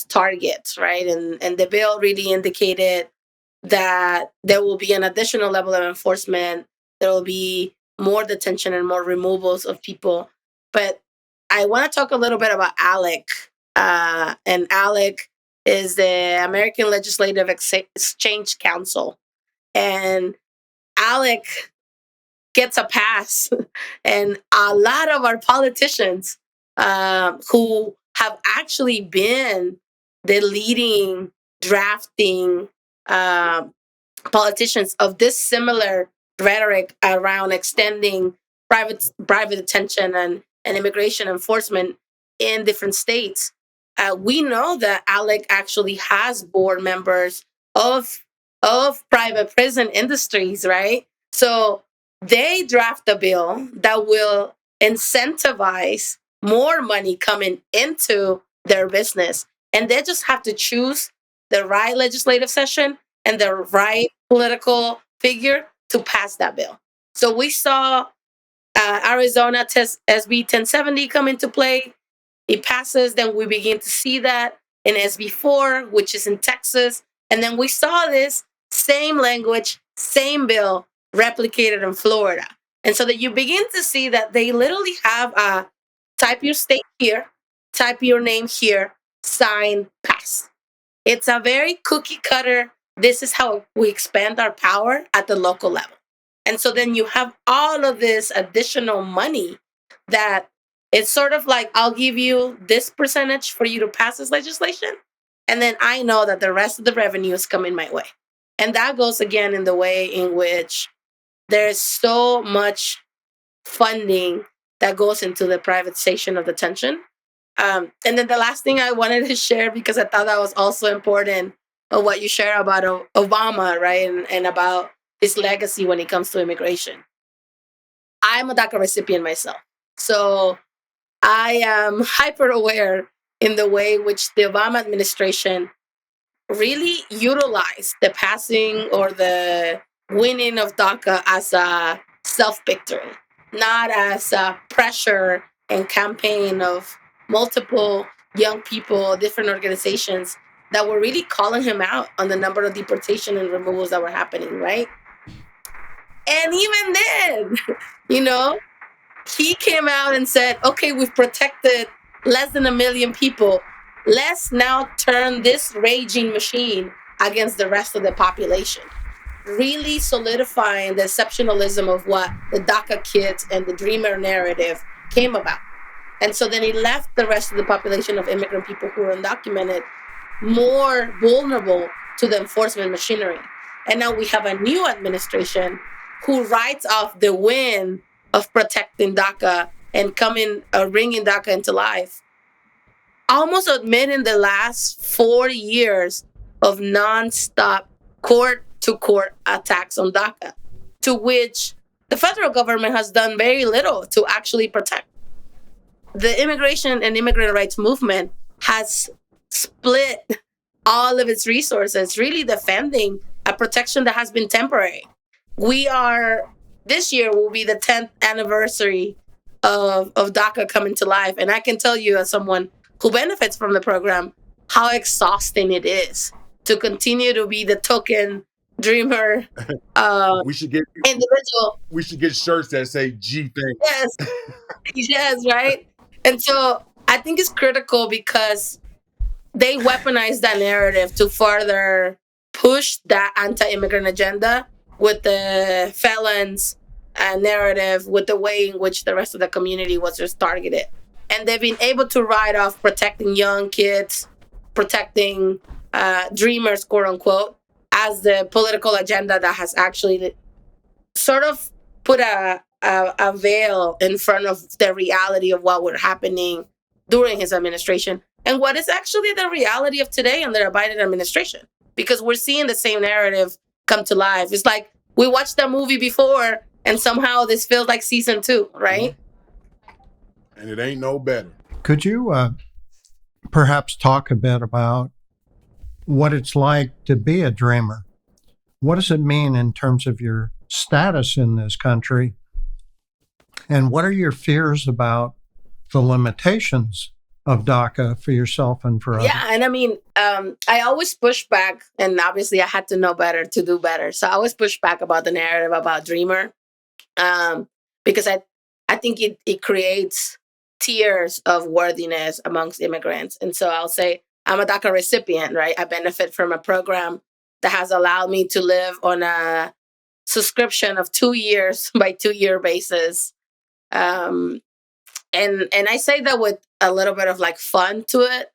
targets, right? And the bill really indicated that there will be an additional level of enforcement. There will be more detention and more removals of people. But I want to talk a little bit about ALEC. And ALEC is the American Legislative Exchange Council. And ALEC gets a pass. And a lot of our politicians who have actually been the leading drafting politicians of this similar rhetoric around extending private detention and immigration enforcement in different states. We know that ALEC actually has board members of private prison industries, right? So they draft a bill that will incentivize more money coming into their business. And they just have to choose the right legislative session and the right political figure to pass that bill. So we saw Arizona SB 1070 come into play. It passes, then we begin to see that in SB 4, which is in Texas. And then we saw this same language, same bill replicated in Florida. And so that you begin to see that they literally have type your state here, type your name here, sign, pass. It's a very cookie cutter. This is how we expand our power at the local level. And so then you have all of this additional money that it's sort of like, I'll give you this percentage for you to pass this legislation. And then I know that the rest of the revenue is coming my way. And that goes again in the way in which there's so much funding that goes into the privatization of detention. And then the last thing I wanted to share, because I thought that was also important, of what you share about Obama, right? And about his legacy when it comes to immigration. I'm a DACA recipient myself. So I am hyper aware in the way which the Obama administration really utilized the passing or the winning of DACA as a self-victory, not as a pressure and campaign of multiple young people, different organizations that were really calling him out on the number of deportation and removals that were happening, right? And even then, he came out and said, okay, we've protected less than 1 million people. Let's now turn this raging machine against the rest of the population. Really solidifying the exceptionalism of what the DACA kids and the Dreamer narrative came about. And so then he left the rest of the population of immigrant people who were undocumented more vulnerable to the enforcement machinery. And now we have a new administration who writes off the win of protecting DACA and bringing DACA into life, almost admitting the last 40 years of nonstop court-to-court attacks on DACA, to which the federal government has done very little to actually protect. The immigration and immigrant rights movement has split all of its resources, really defending a protection that has been temporary. This year will be the 10th anniversary of DACA coming to life. And I can tell you, as someone who benefits from the program, how exhausting it is to continue to be the token dreamer we should get individual. We should get shirts that say G thing. Yes. Yes, right? And so I think it's critical because they weaponize that narrative to further push that anti-immigrant agenda with the felons narrative, with the way in which the rest of the community was just targeted. And they've been able to write off protecting young kids, protecting dreamers, quote unquote, as the political agenda that has actually sort of put a veil in front of the reality of what was happening during his administration and what is actually the reality of today under the Biden administration. Because we're seeing the same narrative come to life. It's like we watched that movie before and somehow this feels like season 2, right? And it ain't no better. Could you perhaps talk a bit about what it's like to be a dreamer? What does it mean in terms of your status in this country? And what are your fears about the limitations of DACA for yourself and for others? Yeah, and I mean, I always push back, and obviously I had to know better to do better. So I always push back about the narrative about dreamer, because I think it creates tiers of worthiness amongst immigrants. And so I'll say, I'm a DACA recipient, right? I benefit from a program that has allowed me to live on a subscription of 2 years by 2-year basis. And I say that with a little bit of like fun to it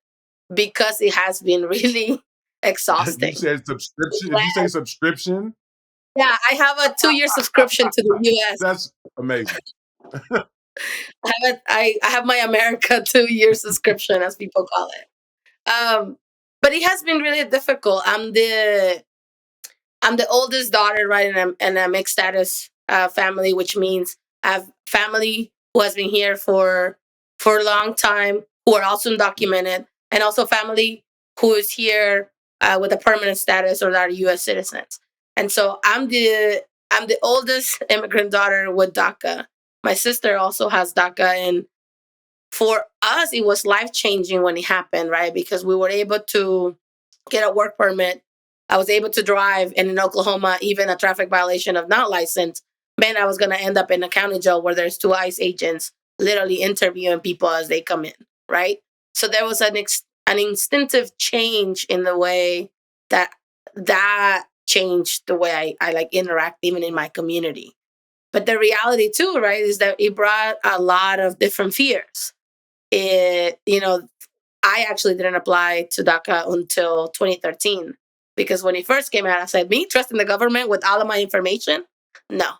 because it has been really exhausting. You said subscription? Did you say subscription? Yeah, I have a 2-year subscription to the US. That's amazing. I have my America 2-year subscription, as people call it. But it has been really difficult. I'm the oldest daughter, right, in a mixed status family, which means I have family who has been here for a long time, who are also undocumented, and also family who is here with a permanent status or that are U.S. citizens. And so I'm the oldest immigrant daughter with DACA. My sister also has DACA, and for us, it was life-changing when it happened, right? Because we were able to get a work permit. I was able to drive, and in Oklahoma, even a traffic violation of not licensed meant I was going to end up in a county jail where there's 2 ICE agents literally interviewing people as they come in, right? So there was an an instinctive change in the way that changed the way I like interact even in my community. But the reality too, right, is that it brought a lot of different fears. I actually didn't apply to DACA until 2013 because when it first came out, I said, me trusting the government with all of my information? No.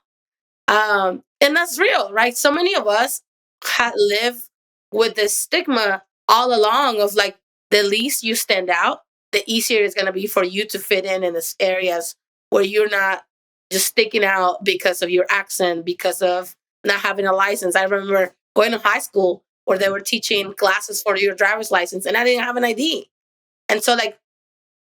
And that's real, right? So many of us live with this stigma all along of like, the least you stand out, the easier it's going to be for you to fit in this areas where you're not just sticking out because of your accent, because of not having a license. I remember going to high school where they were teaching classes for your driver's license and I didn't have an ID. And so like,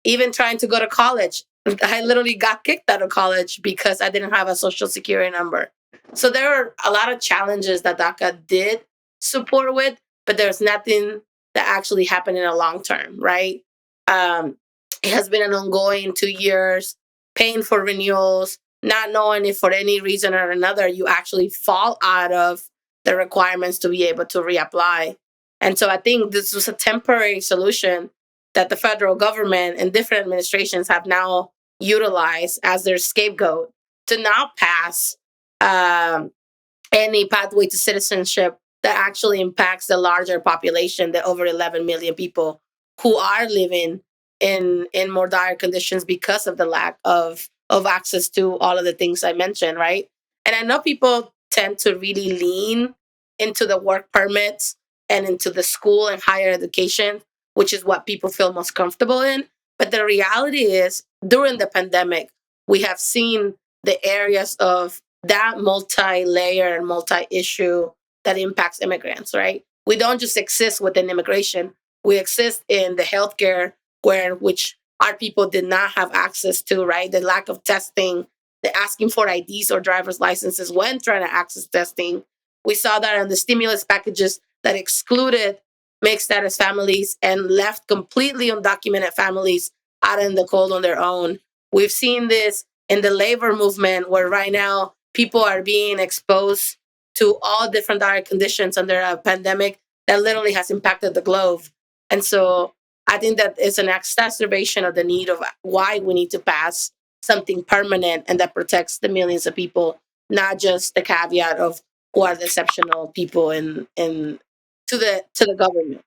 even trying to go to college, I literally got kicked out of college because I didn't have a social security number. So there are a lot of challenges that DACA did support with, but there's nothing that actually happened in a long term, right? It has been an ongoing 2 years, paying for renewals, not knowing if for any reason or another you actually fall out of the requirements to be able to reapply. And so I think this was a temporary solution that the federal government and different administrations have now utilized as their scapegoat to not pass any pathway to citizenship that actually impacts the larger population, the over 11 million people who are living in more dire conditions because of the lack of access to all of the things I mentioned, right? And I know people tend to really lean into the work permits and into the school and higher education, which is what people feel most comfortable in. But the reality is, during the pandemic, we have seen the areas of that multi-layer and multi-issue that impacts immigrants, right? We don't just exist within immigration. We exist in the healthcare which our people did not have access to, right? The lack of testing, the asking for IDs or driver's licenses when trying to access testing. We saw that in the stimulus packages that excluded mixed status families and left completely undocumented families out in the cold on their own. We've seen this in the labor movement where right now people are being exposed to all different dire conditions under a pandemic that literally has impacted the globe. And so I think that it's an exacerbation of the need of why we need to pass something permanent and that protects the millions of people, not just the caveat of who are the exceptional people in to the government.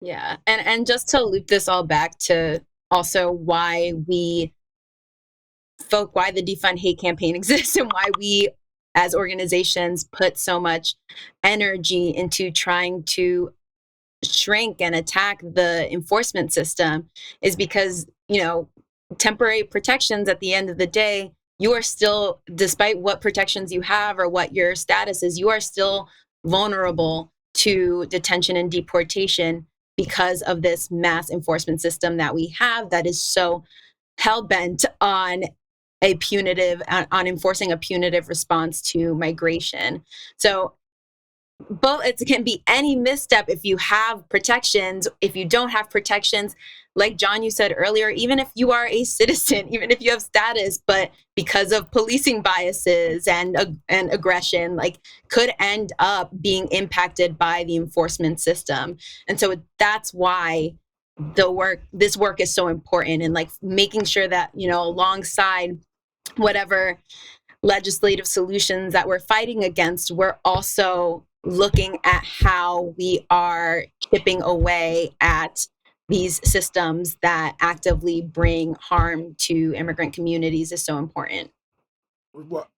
Yeah. And just to loop this all back to also why the Defund Hate campaign exists and why we as organizations put so much energy into trying to shrink and attack the enforcement system is because, temporary protections at the end of the day, you are still, despite what protections you have or what your status is, you are still vulnerable to detention and deportation because of this mass enforcement system that we have that is so hell-bent on enforcing a punitive response to migration. So it can be any misstep if you have protections. If you don't have protections, like John, you said earlier, even if you are a citizen, even if you have status, but because of policing biases and aggression, like could end up being impacted by the enforcement system. And so that's why this work is so important, and like making sure that, alongside whatever legislative solutions that we're fighting against, we're also looking at how we are chipping away at these systems that actively bring harm to immigrant communities is so important. Well,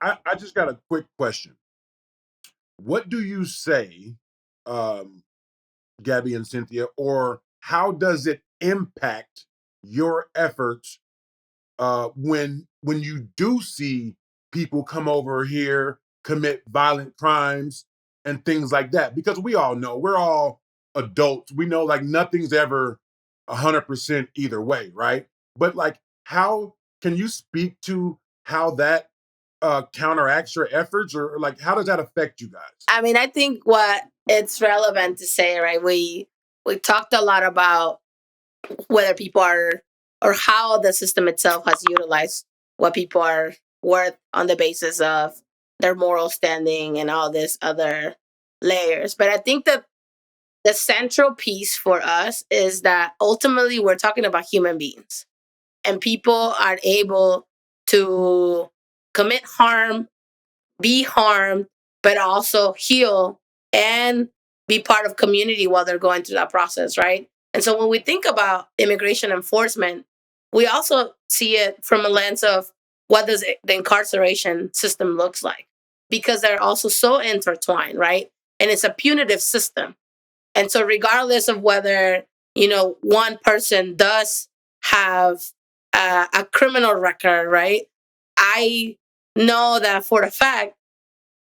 I just got a quick question. What do you say, Gaby and Cynthia, or how does it impact your efforts when you do see people come over here, commit violent crimes and things like that? Because we all know, we're all adults. We know like nothing's ever 100% either way, right? But like, how can you speak to how that counteracts your efforts, or like how does that affect you guys? I mean, I think what it's relevant to say, right? We talked a lot about whether people are, or how the system itself has utilized what people are worth on the basis of their moral standing and all this other layers. But I think that the central piece for us is that ultimately we're talking about human beings, and people are able to commit harm, be harmed, but also heal and be part of community while they're going through that process, right? And so when we think about immigration enforcement, we also see it from a lens of what does the incarceration system looks like, because they're also so intertwined, right? And it's a punitive system. And so regardless of whether, one person does have a criminal record, right? I know that for a fact,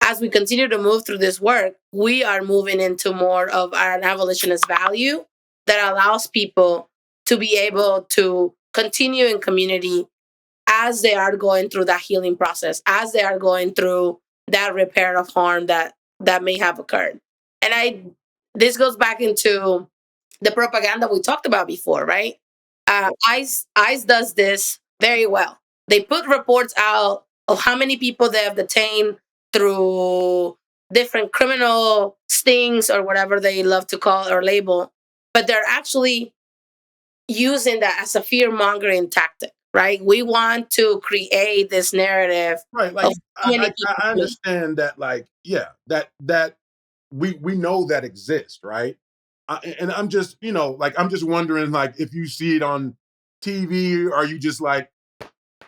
as we continue to move through this work, we are moving into more of an abolitionist value that allows people to be able to continue in community as they are going through that healing process, as they are going through that repair of harm that may have occurred. And this goes back into the propaganda we talked about before, right? ICE does this very well. They put reports out of how many people they have detained through different criminal stings or whatever they love to call or label, but they're actually using that as a fear mongering tactic, right? We want to create this narrative Right. Like of how many I people. understand that, like, yeah, that we know that exists, right? And I'm just, like, I'm just wondering, like, if you see it on TV, are you just like,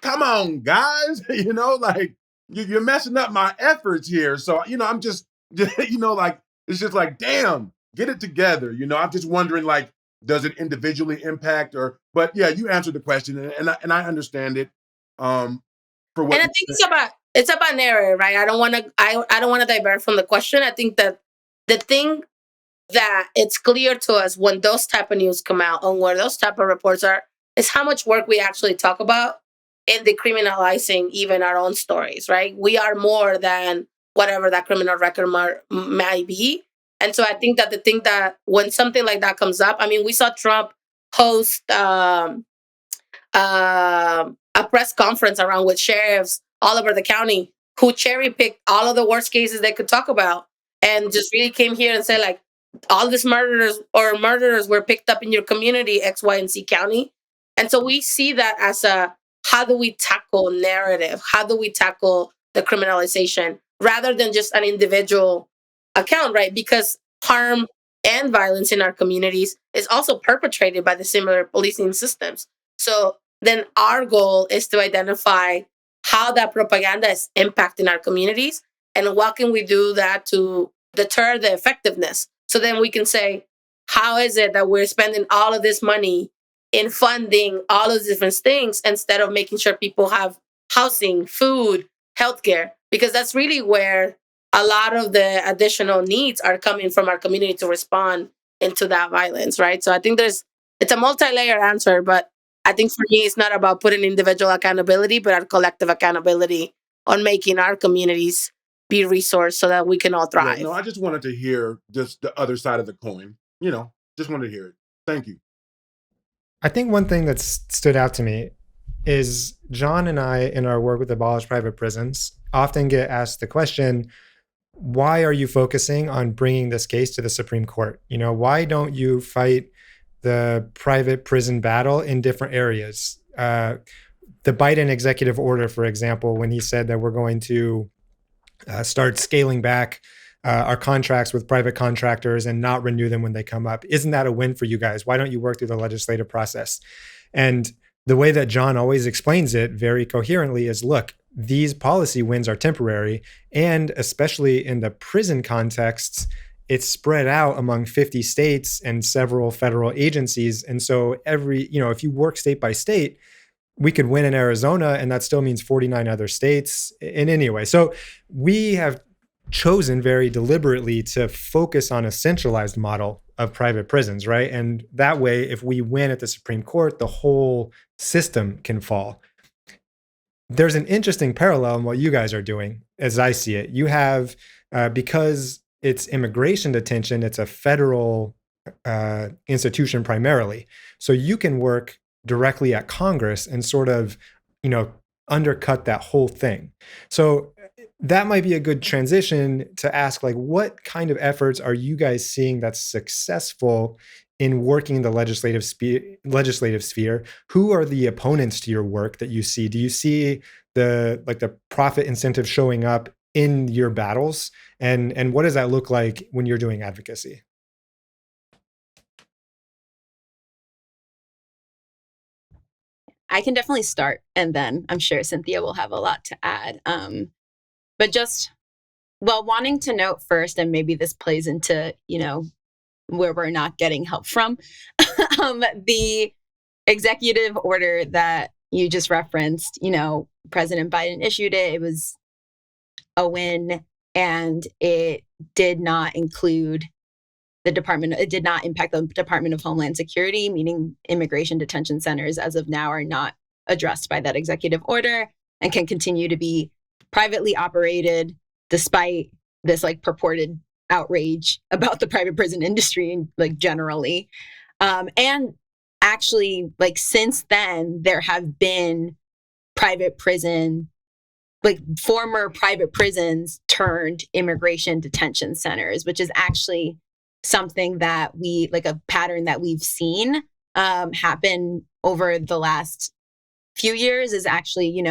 come on, guys, like, you're messing up my efforts here. So, I'm just, like, it's just like, damn, get it together. I'm just wondering, like, does it individually impact but yeah, you answered the question, and I understand it. For what And I you think said. it's about narrative, right? I don't want to divert from the question. I think that the thing that it's clear to us when those type of news come out and where those type of reports are is how much work we actually talk about in decriminalizing even our own stories, right? We are more than whatever that criminal record might be. And so I think that the thing that when something like that comes up, I mean, we saw Trump host a press conference around with sheriffs all over the county who cherry picked all of the worst cases they could talk about and just really came here and said, like, all these murderers were picked up in your community, X, Y, and Z county. And so we see that as how do we tackle narrative? How do we tackle the criminalization rather than just an individual account, right? Because harm and violence in our communities is also perpetrated by the similar policing systems. So then our goal is to identify how that propaganda is impacting our communities and what can we do that to deter the effectiveness. So then we can say, how is it that we're spending all of this money in funding all of these different things instead of making sure people have housing, food, healthcare? Because that's really where a lot of the additional needs are coming from our community to respond into that violence, right? So I think it's a multi-layered answer, but I think for me, it's not about putting individual accountability, but our collective accountability on making our communities be resourced so that we can all Yeah, thrive. no, I just wanted to hear just the other side of the coin. Just wanted to hear it. Thank you. I think one thing that stood out to me is John and I, in our work with Abolish Private Prisons, often get asked the question, why are you focusing on bringing this case to the Supreme Court? Why don't you fight the private prison battle in different areas? The Biden executive order, for example, when he said that we're going to start scaling back our contracts with private contractors and not renew them when they come up. Isn't that a win for you guys? Why don't you work through the legislative process? And the way that John always explains it very coherently is, look, these policy wins are temporary. And especially in the prison contexts, it's spread out among 50 states and several federal agencies. And so if you work state by state, we could win in Arizona, and that still means 49 other states in any way. So we have chosen very deliberately to focus on a centralized model of private prisons, right? And that way, if we win at the Supreme Court, the whole system can fall. There's an interesting parallel in what you guys are doing, as I see it. You have, because it's immigration detention, it's a federal institution primarily. So you can work directly at Congress and sort of, undercut that whole thing. So that might be a good transition to ask, like, what kind of efforts are you guys seeing that's successful in working in the legislative sphere? Who are the opponents to your work that you see? Do you see the profit incentive showing up in your battles? And what does that look like when you're doing advocacy? I can definitely start, and then I'm sure Cynthia will have a lot to add. But just, well, wanting to note first, and maybe this plays into, where we're not getting help from, the executive order that you just referenced, President Biden issued it. It was a win, and it did not include it did not impact the Department of Homeland Security, meaning immigration detention centers as of now are not addressed by that executive order and can continue to be privately operated despite this purported outrage about the private prison industry generally. And actually, since then, there have been former private prisons turned immigration detention centers, which is actually something that a pattern that we've seen happen over the last few years is actually,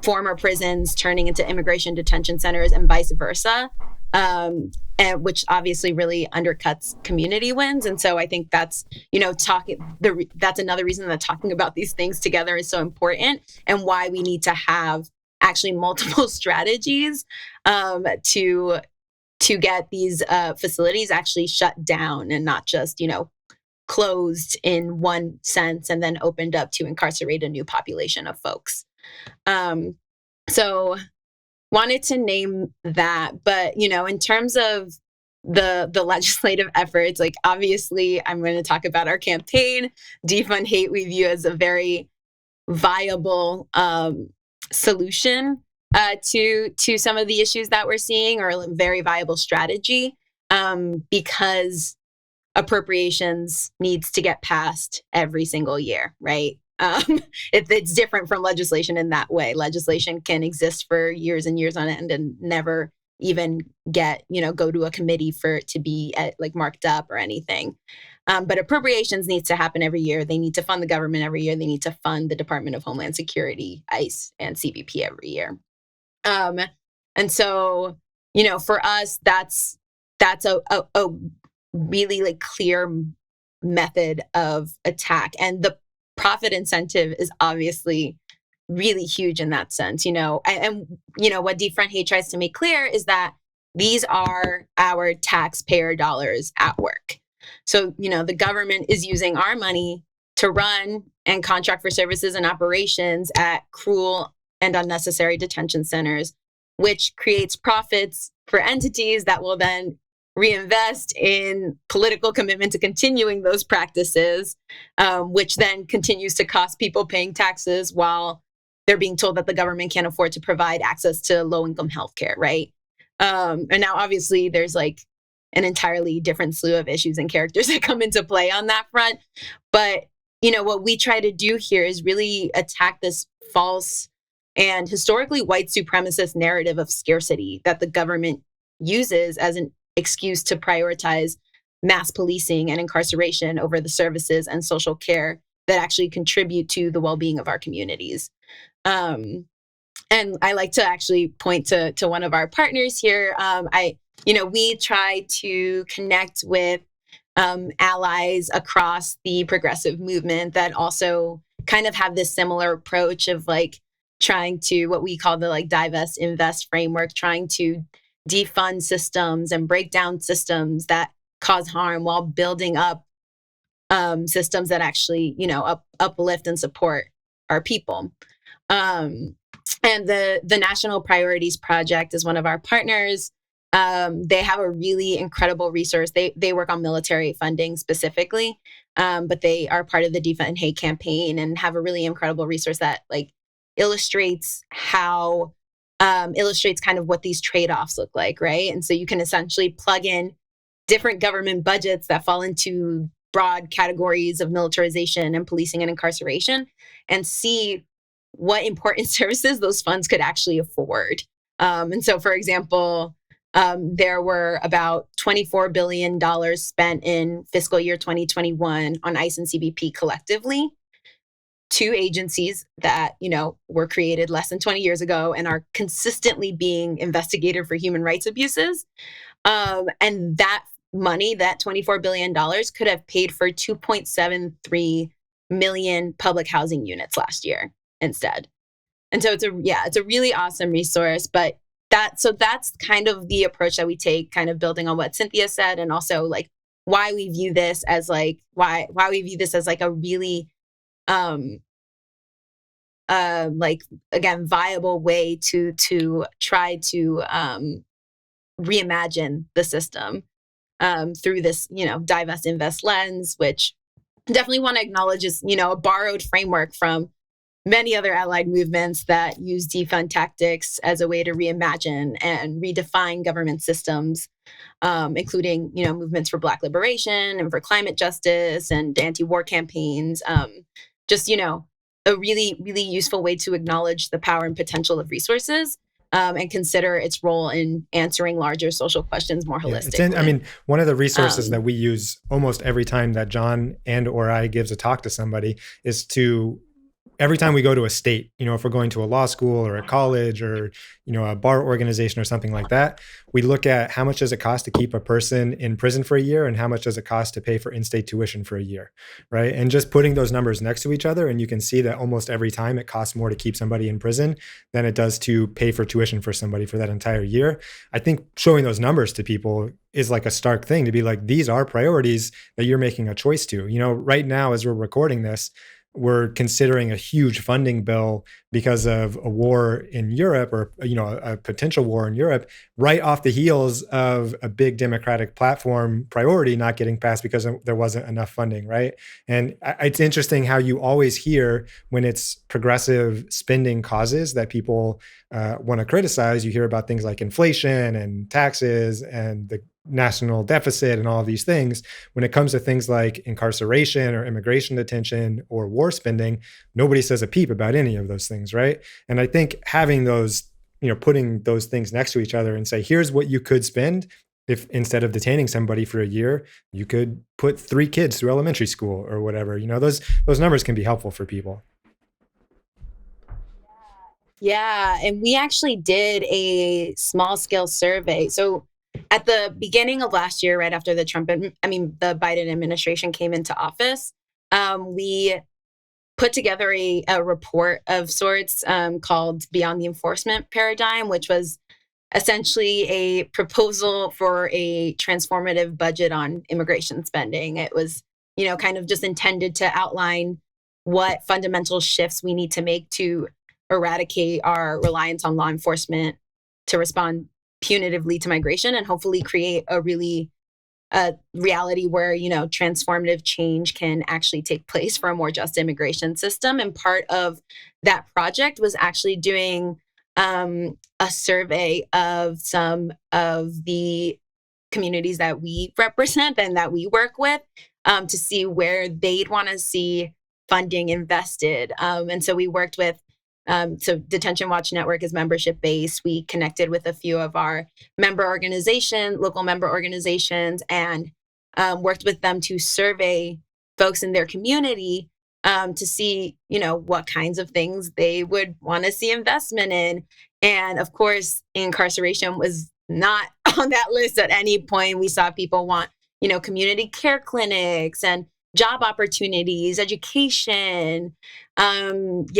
former prisons turning into immigration detention centers and vice versa, and which obviously really undercuts community wins. And so I think that's, that's another reason that talking about these things together is so important, and why we need to have actually multiple strategies to get these facilities actually shut down and not just, closed in one sense and then opened up to incarcerate a new population of folks. So wanted to name that, but, in terms of the legislative efforts, obviously I'm going to talk about our campaign. Defund Hate we view as a very viable solution to some of the issues that we're seeing, or a very viable strategy, because appropriations needs to get passed every single year, right? It's different from legislation in that way. Legislation can exist for years and years on end and never even go to a committee for it to be marked up or anything. But appropriations needs to happen every year. They need to fund the government every year. They need to fund the Department of Homeland Security, ICE, and CBP every year. And so, for us, that's a really clear method of attack. And the profit incentive is obviously really huge in that sense, and what Defund Hate tries to make clear is that these are our taxpayer dollars at work. So, the government is using our money to run and contract for services and operations at cruel and unnecessary detention centers, which creates profits for entities that will then reinvest in political commitment to continuing those practices, which then continues to cost people paying taxes while they're being told that the government can't afford to provide access to low-income healthcare, right? And now, obviously, there's an entirely different slew of issues and characters that come into play on that front. But, what we try to do here is really attack this false and historically white supremacist narrative of scarcity that the government uses as an excuse to prioritize mass policing and incarceration over the services and social care that actually contribute to the well-being of our communities. And I like to actually point to one of our partners here. We try to connect with allies across the progressive movement that also kind of have this similar approach of trying to, what we call the divest invest framework, trying to defund systems and break down systems that cause harm while building up systems that actually, uplift and support our people. And the National Priorities Project is one of our partners. They have a really incredible resource. They work on military funding specifically, but they are part of the Defund Hate campaign and have a really incredible resource that illustrates kind of what these trade-offs look like, right? And so you can essentially plug in different government budgets that fall into broad categories of militarization and policing and incarceration and see what important services those funds could actually afford. And so, for example, there were about $24 billion spent in fiscal year 2021 on ICE and CBP collectively, two agencies that, were created less than 20 years ago and are consistently being investigated for human rights abuses. And that money, that $24 billion, could have paid for 2.73 million public housing units last year instead. And so it's a really awesome resource. But that's kind of the approach that we take, kind of building on what Cynthia said, and also like why we view this as like a really like, again, viable way to try to reimagine the system through this, divest invest lens, which definitely want to acknowledge is, a borrowed framework from many other allied movements that use defund tactics as a way to reimagine and redefine government systems, including, movements for Black liberation and for climate justice and anti-war campaigns. Just, a really, really useful way to acknowledge the power and potential of resources and consider its role in answering larger social questions more holistically. One of the resources that we use almost every time that John and or I gives a talk to somebody is to, every time we go to a state, if we're going to a law school or a college or, a bar organization or something like that, we look at how much does it cost to keep a person in prison for a year and how much does it cost to pay for in-state tuition for a year, right? And just putting those numbers next to each other, and you can see that almost every time it costs more to keep somebody in prison than it does to pay for tuition for somebody for that entire year. I think showing those numbers to people is like a stark thing to be like, these are priorities that you're making a choice to. Right now, as we're recording this, we're considering a huge funding bill because of a war in Europe, or a potential war in Europe, right off the heels of a big Democratic platform priority not getting passed because there wasn't enough funding, right? And it's interesting how you always hear when it's progressive spending causes that people want to criticize. You hear about things like inflation and taxes and the national deficit and all of these things. When it comes to things like incarceration or immigration detention or war spending, nobody says a peep about any of those things, right? And I think having those, putting those things next to each other and say, here's what you could spend if instead of detaining somebody for a year, you could put 3 kids through elementary school or whatever, those numbers can be helpful for people. Yeah, and we actually did a small scale survey. So at the beginning of last year, right after the Biden administration came into office, we put together a report of sorts called Beyond the Enforcement Paradigm, which was essentially a proposal for a transformative budget on immigration spending. It was, kind of just intended to outline what fundamental shifts we need to make to eradicate our reliance on law enforcement to respond punitively to migration, and hopefully create a really reality where, transformative change can actually take place for a more just immigration system. And part of that project was actually doing a survey of some of the communities that we represent and that we work with to see where they'd want to see funding invested. And so we worked with so Detention Watch Network is membership based. We connected with a few of our local member organizations, and worked with them to survey folks in their community to see, what kinds of things they would want to see investment in. And of course, incarceration was not on that list at any point. We saw people want, community care clinics and job opportunities, education, and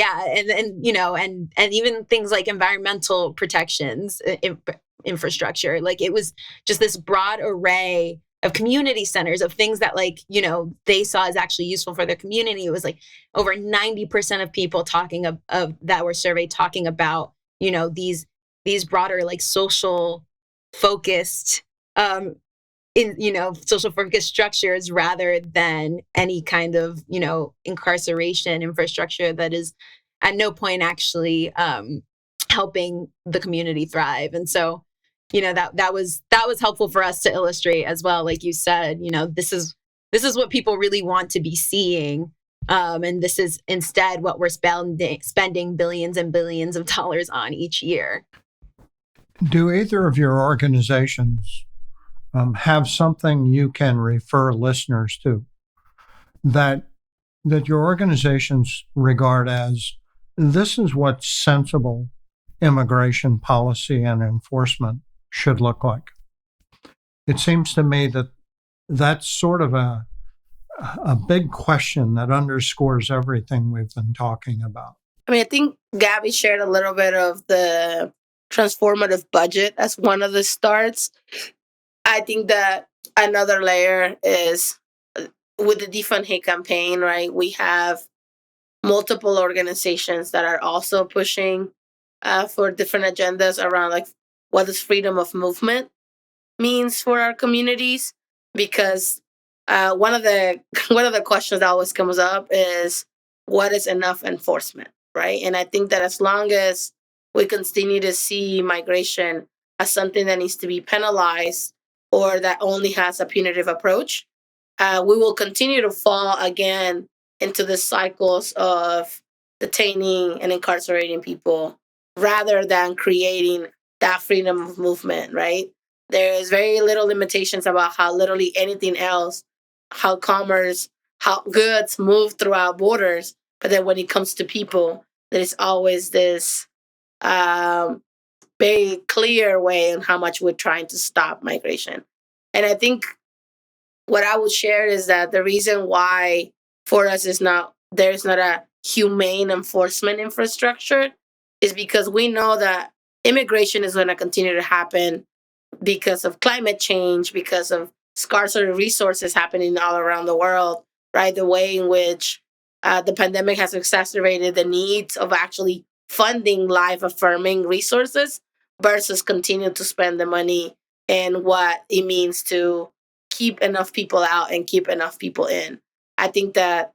even things like environmental protections, infrastructure. Like, it was just this broad array of community centers, of things that, they saw as actually useful for their community. It was like over 90% of people talking of that were surveyed talking about, these broader, social focused social focused structures, rather than any kind of, incarceration infrastructure that is at no point actually helping the community thrive. And so, that was helpful for us to illustrate as well. Like you said, this is what people really want to be seeing. And this is instead what we're spending billions and billions of dollars on each year. Do either of your organizations have something you can refer listeners to that your organizations regard as this is what sensible immigration policy and enforcement should look like? It seems to me that that's sort of a big question that underscores everything we've been talking about. I mean, I think Gabby shared a little bit of the transformative budget as one of the starts. I think that another layer is with the Defund Hate campaign, right? We have multiple organizations that are also pushing for different agendas around like what does freedom of movement means for our communities. Because one of the questions that always comes up is what is enough enforcement, right? And I think that as long as we continue to see migration as something that needs to be penalized or that only has a punitive approach, we will continue to fall again into the cycles of detaining and incarcerating people rather than creating that freedom of movement, right? There is very little limitations about how literally anything else, how commerce, how goods move throughout borders. But then when it comes to people, there's always this very clear way on how much we're trying to stop migration. And I think what I would share is that the reason why for us there's not a humane enforcement infrastructure is because we know that immigration is going to continue to happen because of climate change, because of scarcity of resources happening all around the world, right? The way in which the pandemic has exacerbated the needs of actually funding life-affirming resources versus continue to spend the money and what it means to keep enough people out and keep enough people in. I think that,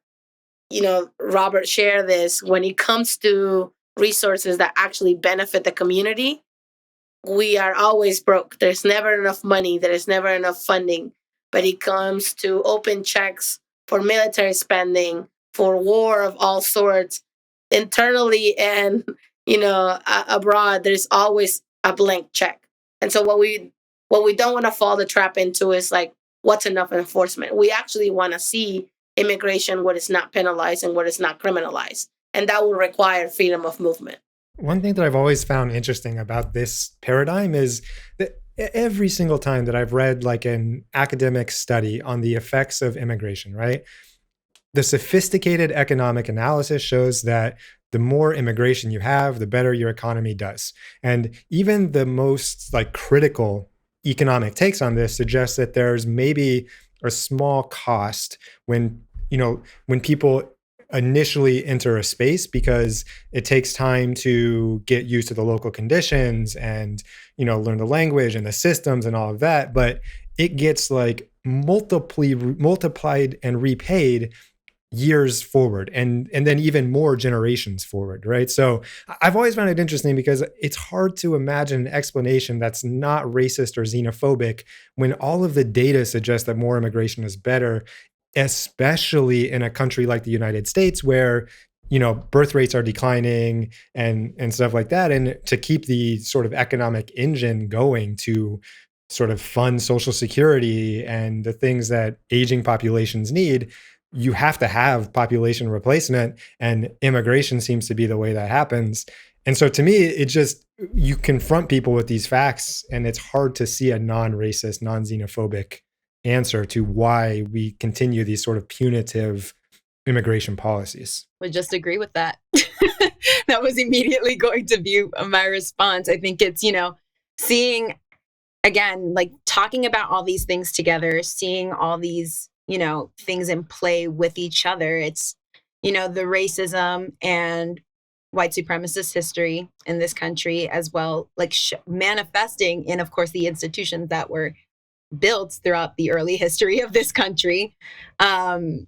Robert shared this, when it comes to resources that actually benefit the community, we are always broke. There's never enough money. There's never enough funding. But it comes to open checks for military spending, for war of all sorts, internally and, abroad, there's always a blank check. And so what we don't want to fall the trap into is like, what's enough enforcement? We actually want to see immigration where it's not penalized and where it's not criminalized. And that will require freedom of movement. One thing that I've always found interesting about this paradigm is that every single time that I've read like an academic study on the effects of immigration, right? The sophisticated economic analysis shows that the more immigration you have, the better your economy does. And even the most like critical economic takes on this suggest that there's maybe a small cost when people initially enter a space because it takes time to get used to the local conditions and learn the language and the systems and all of that, but it gets like multiplied and repaid years forward and then even more generations forward, right? So I've always found it interesting because it's hard to imagine an explanation that's not racist or xenophobic when all of the data suggests that more immigration is better, especially in a country like the United States where birth rates are declining and stuff like that. And to keep the sort of economic engine going to sort of fund Social Security and the things that aging populations need, you have to have population replacement, and immigration seems to be the way that happens. And so to me, you confront people with these facts and it's hard to see a non-racist, non-xenophobic answer to why we continue these sort of punitive immigration policies. Would just agree with that. That was immediately going to be my response. I think it's, seeing, again, like talking about all these things together, seeing all these, things in play with each other. It's, the racism and white supremacist history in this country as well, like manifesting in, of course, the institutions that were built throughout the early history of this country. And,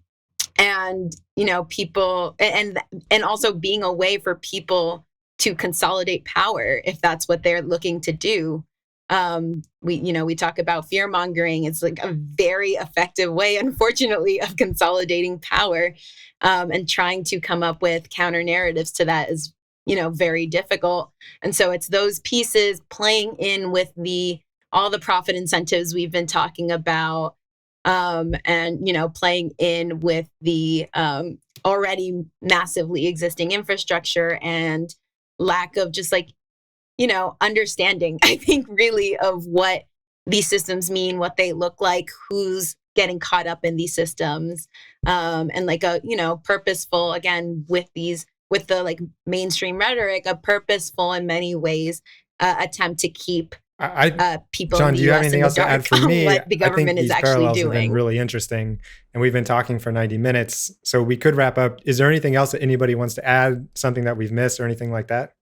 people and also being a way for people to consolidate power if that's what they're looking to do. We talk about fear mongering. It's like a very effective way, unfortunately, of consolidating power, and trying to come up with counter narratives to that is, very difficult. And so it's those pieces playing in with all the profit incentives we've been talking about, and playing in with the already massively existing infrastructure and lack of just understanding, I think, really of what these systems mean, what they look like, who's getting caught up in these systems, and like a purposeful, again, with the mainstream rhetoric, a purposeful in many ways attempt to keep people John, in the do you have US anything in the else to add dark for on me? what the I think government is these actually parallels have been doing. really interesting, and we've been talking for 90 minutes, so we could wrap up. Is there anything else that anybody wants to add, something that we've missed or anything like that?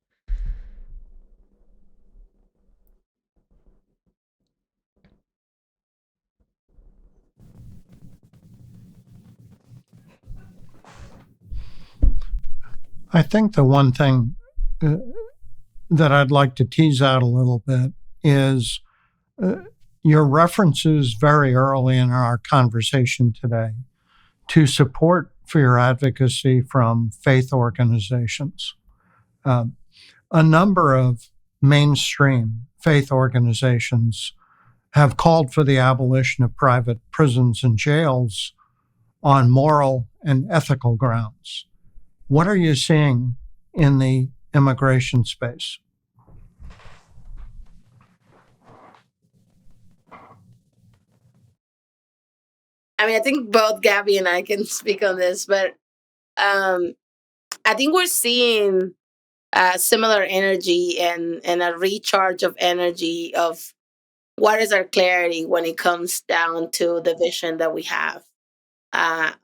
I think the one thing that I'd like to tease out a little bit is your references very early in our conversation today to support for your advocacy from faith organizations. A number of mainstream faith organizations have called for the abolition of private prisons and jails on moral and ethical grounds. What are you seeing in the immigration space? I mean, I think both Gabby and I can speak on this, but I think we're seeing similar energy and a recharge of energy of what is our clarity when it comes down to the vision that we have,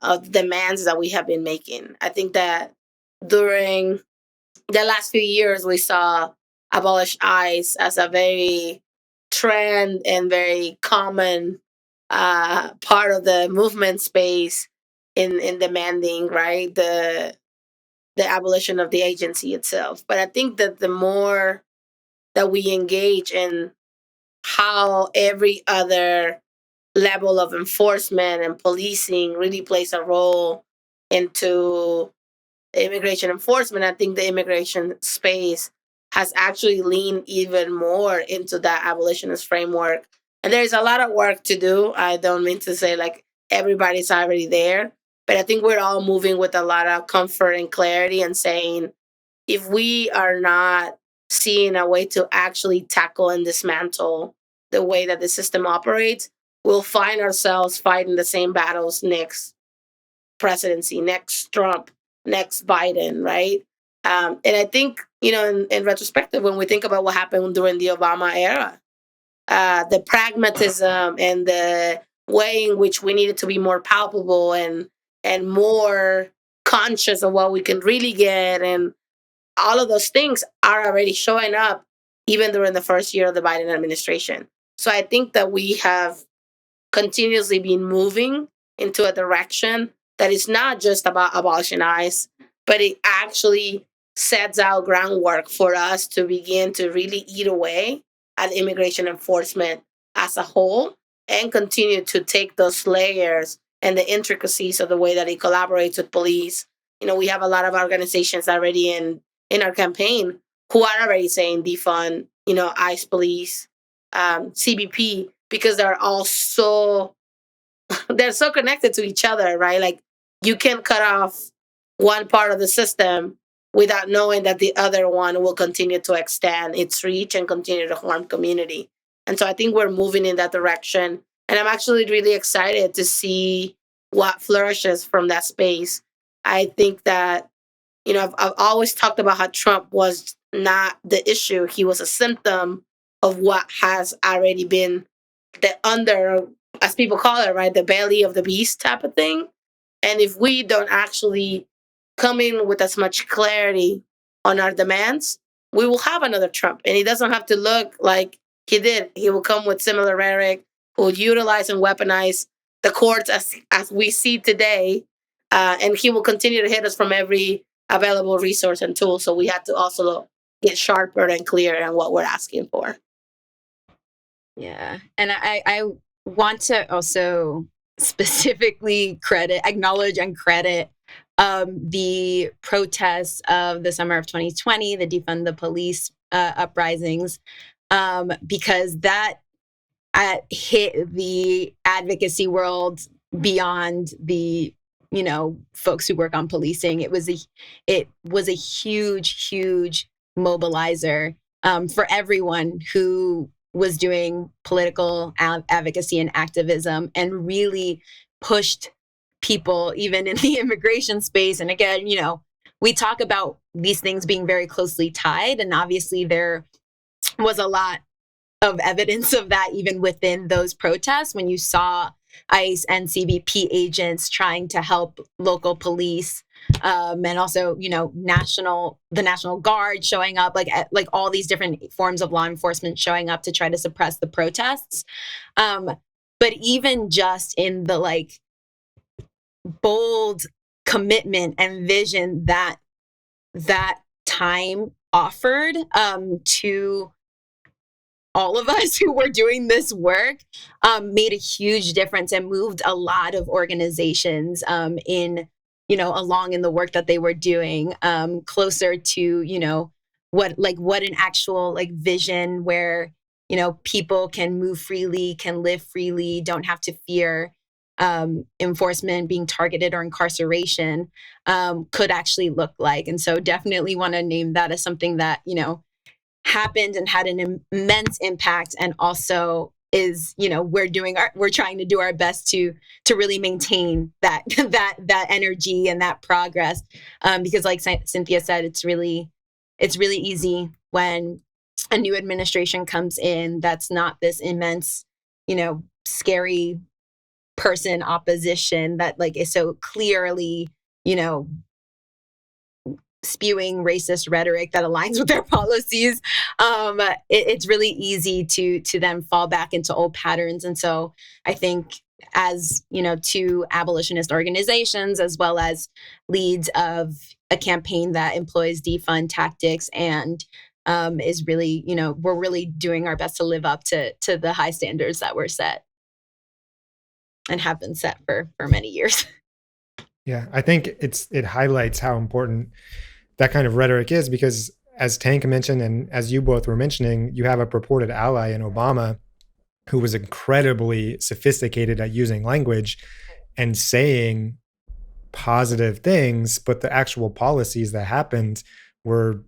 of demands that we have been making. I think that during the last few years, we saw abolish ICE as a very trend and very common part of the movement space in demanding, right, the abolition of the agency itself. But I think that the more that we engage in how every other level of enforcement and policing really plays a role into immigration enforcement, I think the immigration space has actually leaned even more into that abolitionist framework. And there's a lot of work to do. I don't mean to say like everybody's already there, but I think we're all moving with a lot of comfort and clarity and saying, if we are not seeing a way to actually tackle and dismantle the way that the system operates, we'll find ourselves fighting the same battles next presidency, next Trump, next Biden, right? And I think, in retrospective, when we think about what happened during the Obama era, the pragmatism and the way in which we needed to be more palpable and more conscious of what we can really get, and all of those things are already showing up even during the first year of the Biden administration. So I think that we have continuously been moving into a direction that is not just about abolishing ICE, but it actually sets out groundwork for us to begin to really eat away at immigration enforcement as a whole and continue to take those layers and the intricacies of the way that it collaborates with police. We have a lot of organizations already in our campaign who are already saying defund, ICE police, CBP, because they're all they're so connected to each other, right? Like you can't cut off one part of the system without knowing that the other one will continue to extend its reach and continue to harm community. And so I think we're moving in that direction. And I'm actually really excited to see what flourishes from that space. I think that, I've always talked about how Trump was not the issue. He was a symptom of what has already been as people call it, right, the belly of the beast type of thing. And if we don't actually come in with as much clarity on our demands, we will have another Trump. And he doesn't have to look like he did. He will come with similar rhetoric, will utilize and weaponize the courts as we see today. And he will continue to hit us from every available resource and tool. So we have to also get sharper and clearer in what we're asking for. Yeah. And I want to also specifically acknowledge and credit the protests of the summer of 2020, the defund the police uprisings, because that hit the advocacy world beyond the folks who work on policing. It was a huge mobilizer for everyone who was doing political advocacy and activism, and really pushed people even in the immigration space. And again, we talk about these things being very closely tied, and obviously there was a lot of evidence of that even within those protests, when you saw ICE and CBP agents trying to help local police, and also the National Guard showing up, like all these different forms of law enforcement showing up to try to suppress the protests. But even just in the bold commitment and vision that time offered to all of us who were doing this work, made a huge difference and moved a lot of organizations along in the work that they were doing, closer to what an actual vision where people can move freely, can live freely, don't have to fear enforcement, being targeted, or incarceration could actually look like. And so definitely want to name that as something that happened and had an immense impact, and also is we're trying to do our best to really maintain that that energy and that progress, because like Cynthia said, it's really easy when a new administration comes in that's not this immense scary person opposition that is so clearly spewing racist rhetoric that aligns with their policies. It's really easy to then fall back into old patterns. And so I think, as two abolitionist organizations, as well as leads of a campaign that employs defund tactics and is really, we're really doing our best to live up to the high standards that were set and have been set for many years. Yeah, I think it highlights how important that kind of rhetoric is, because as Tank mentioned, and as you both were mentioning, you have a purported ally in Obama who was incredibly sophisticated at using language and saying positive things, but the actual policies that happened were,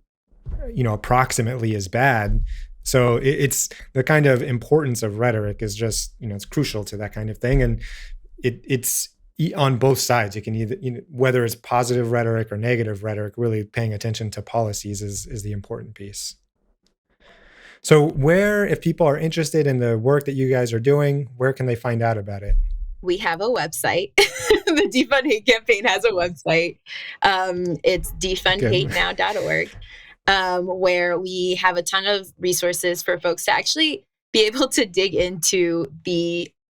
approximately as bad. So it's the kind of importance of rhetoric is just, it's crucial to that kind of thing. And it's on both sides. You can either, whether it's positive rhetoric or negative rhetoric, really paying attention to policies is the important piece. So if people are interested in the work that you guys are doing, where can they find out about it? We have a website. The Defund Hate campaign has a website. It's defundhatenow.org, where we have a ton of resources for folks to actually be able to dig into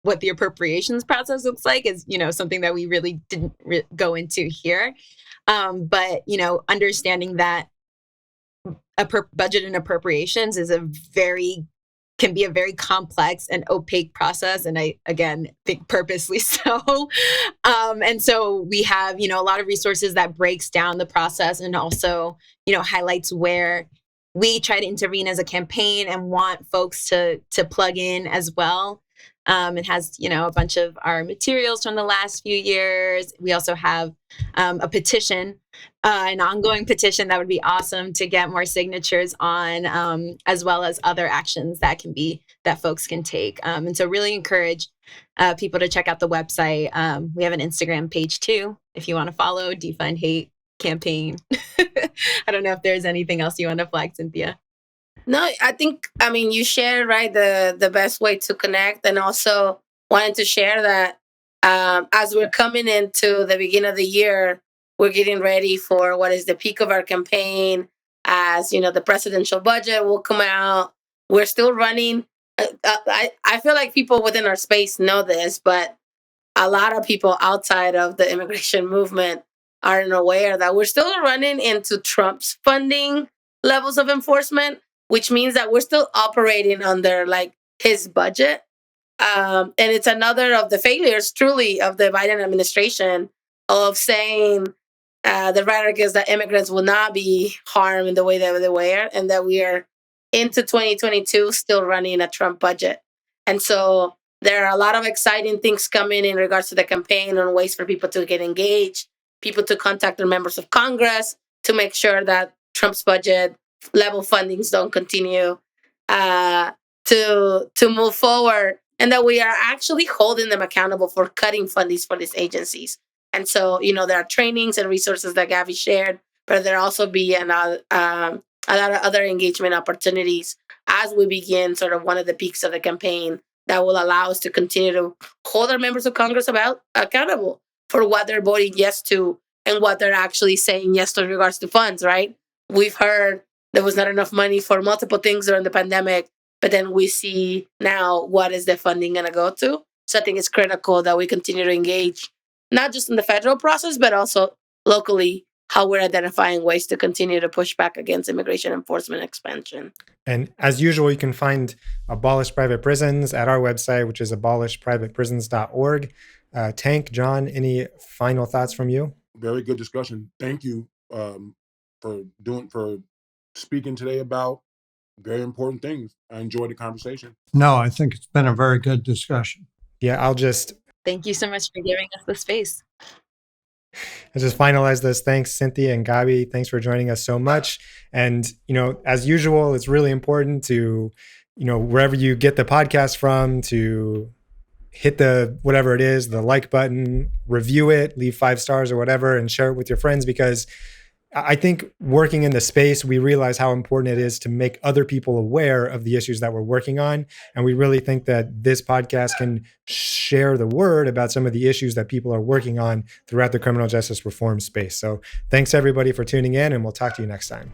what the appropriations process looks like, is something that we really didn't go into here. But understanding that budget and appropriations can be a very complex and opaque process, and I again think purposely so. And so we have a lot of resources that breaks down the process, and also highlights where we try to intervene as a campaign and want folks to plug in as well. It has, a bunch of our materials from the last few years. We also have a petition, an ongoing petition that would be awesome to get more signatures on, as well as other actions that folks can take. And so really encourage people to check out the website. We have an Instagram page too, if you want to follow Defund Hate campaign. I don't know if there's anything else you want to flag, Cynthia. No, I think, you shared, right, the best way to connect, and also wanted to share that as we're coming into the beginning of the year, we're getting ready for what is the peak of our campaign. As the presidential budget will come out. We're still running. I feel like people within our space know this, but a lot of people outside of the immigration movement aren't aware that we're still running into Trump's funding levels of enforcement, which means that we're still operating under his budget. And it's another of the failures, truly, of the Biden administration of saying the rhetoric is that immigrants will not be harmed in the way that they were, and that we are into 2022 still running a Trump budget. And so there are a lot of exciting things coming in regards to the campaign on ways for people to get engaged, people to contact their members of Congress to make sure that Trump's budget level fundings don't continue to move forward, and that we are actually holding them accountable for cutting fundings for these agencies. And so, there are trainings and resources that Gaby shared, but there also be a lot of other engagement opportunities as we begin sort of one of the peaks of the campaign that will allow us to continue to hold our members of Congress accountable for what they're voting yes to and what they're actually saying yes to in regards to funds, right? We've heard there was not enough money for multiple things during the pandemic, but then we see now what is the funding going to go to. So I think it's critical that we continue to engage, not just in the federal process, but also locally, how we're identifying ways to continue to push back against immigration enforcement expansion. And as usual, you can find Abolish Private Prisons at our website, which is abolishprivateprisons.org. Tank, John, any final thoughts from you? Very good discussion. Thank you for speaking today about very important things. I enjoyed the conversation. No, I think it's been a very good discussion. Yeah, Thank you so much for giving us the space. I'll just finalize this. Thanks, Cynthia and Gaby. Thanks for joining us so much. And, as usual, it's really important to, wherever you get the podcast from, to hit the, whatever it is, the like button, review it, leave 5 stars or whatever, and share it with your friends, because I think working in the space, we realize how important it is to make other people aware of the issues that we're working on. And we really think that this podcast can share the word about some of the issues that people are working on throughout the criminal justice reform space. So thanks everybody for tuning in, and we'll talk to you next time.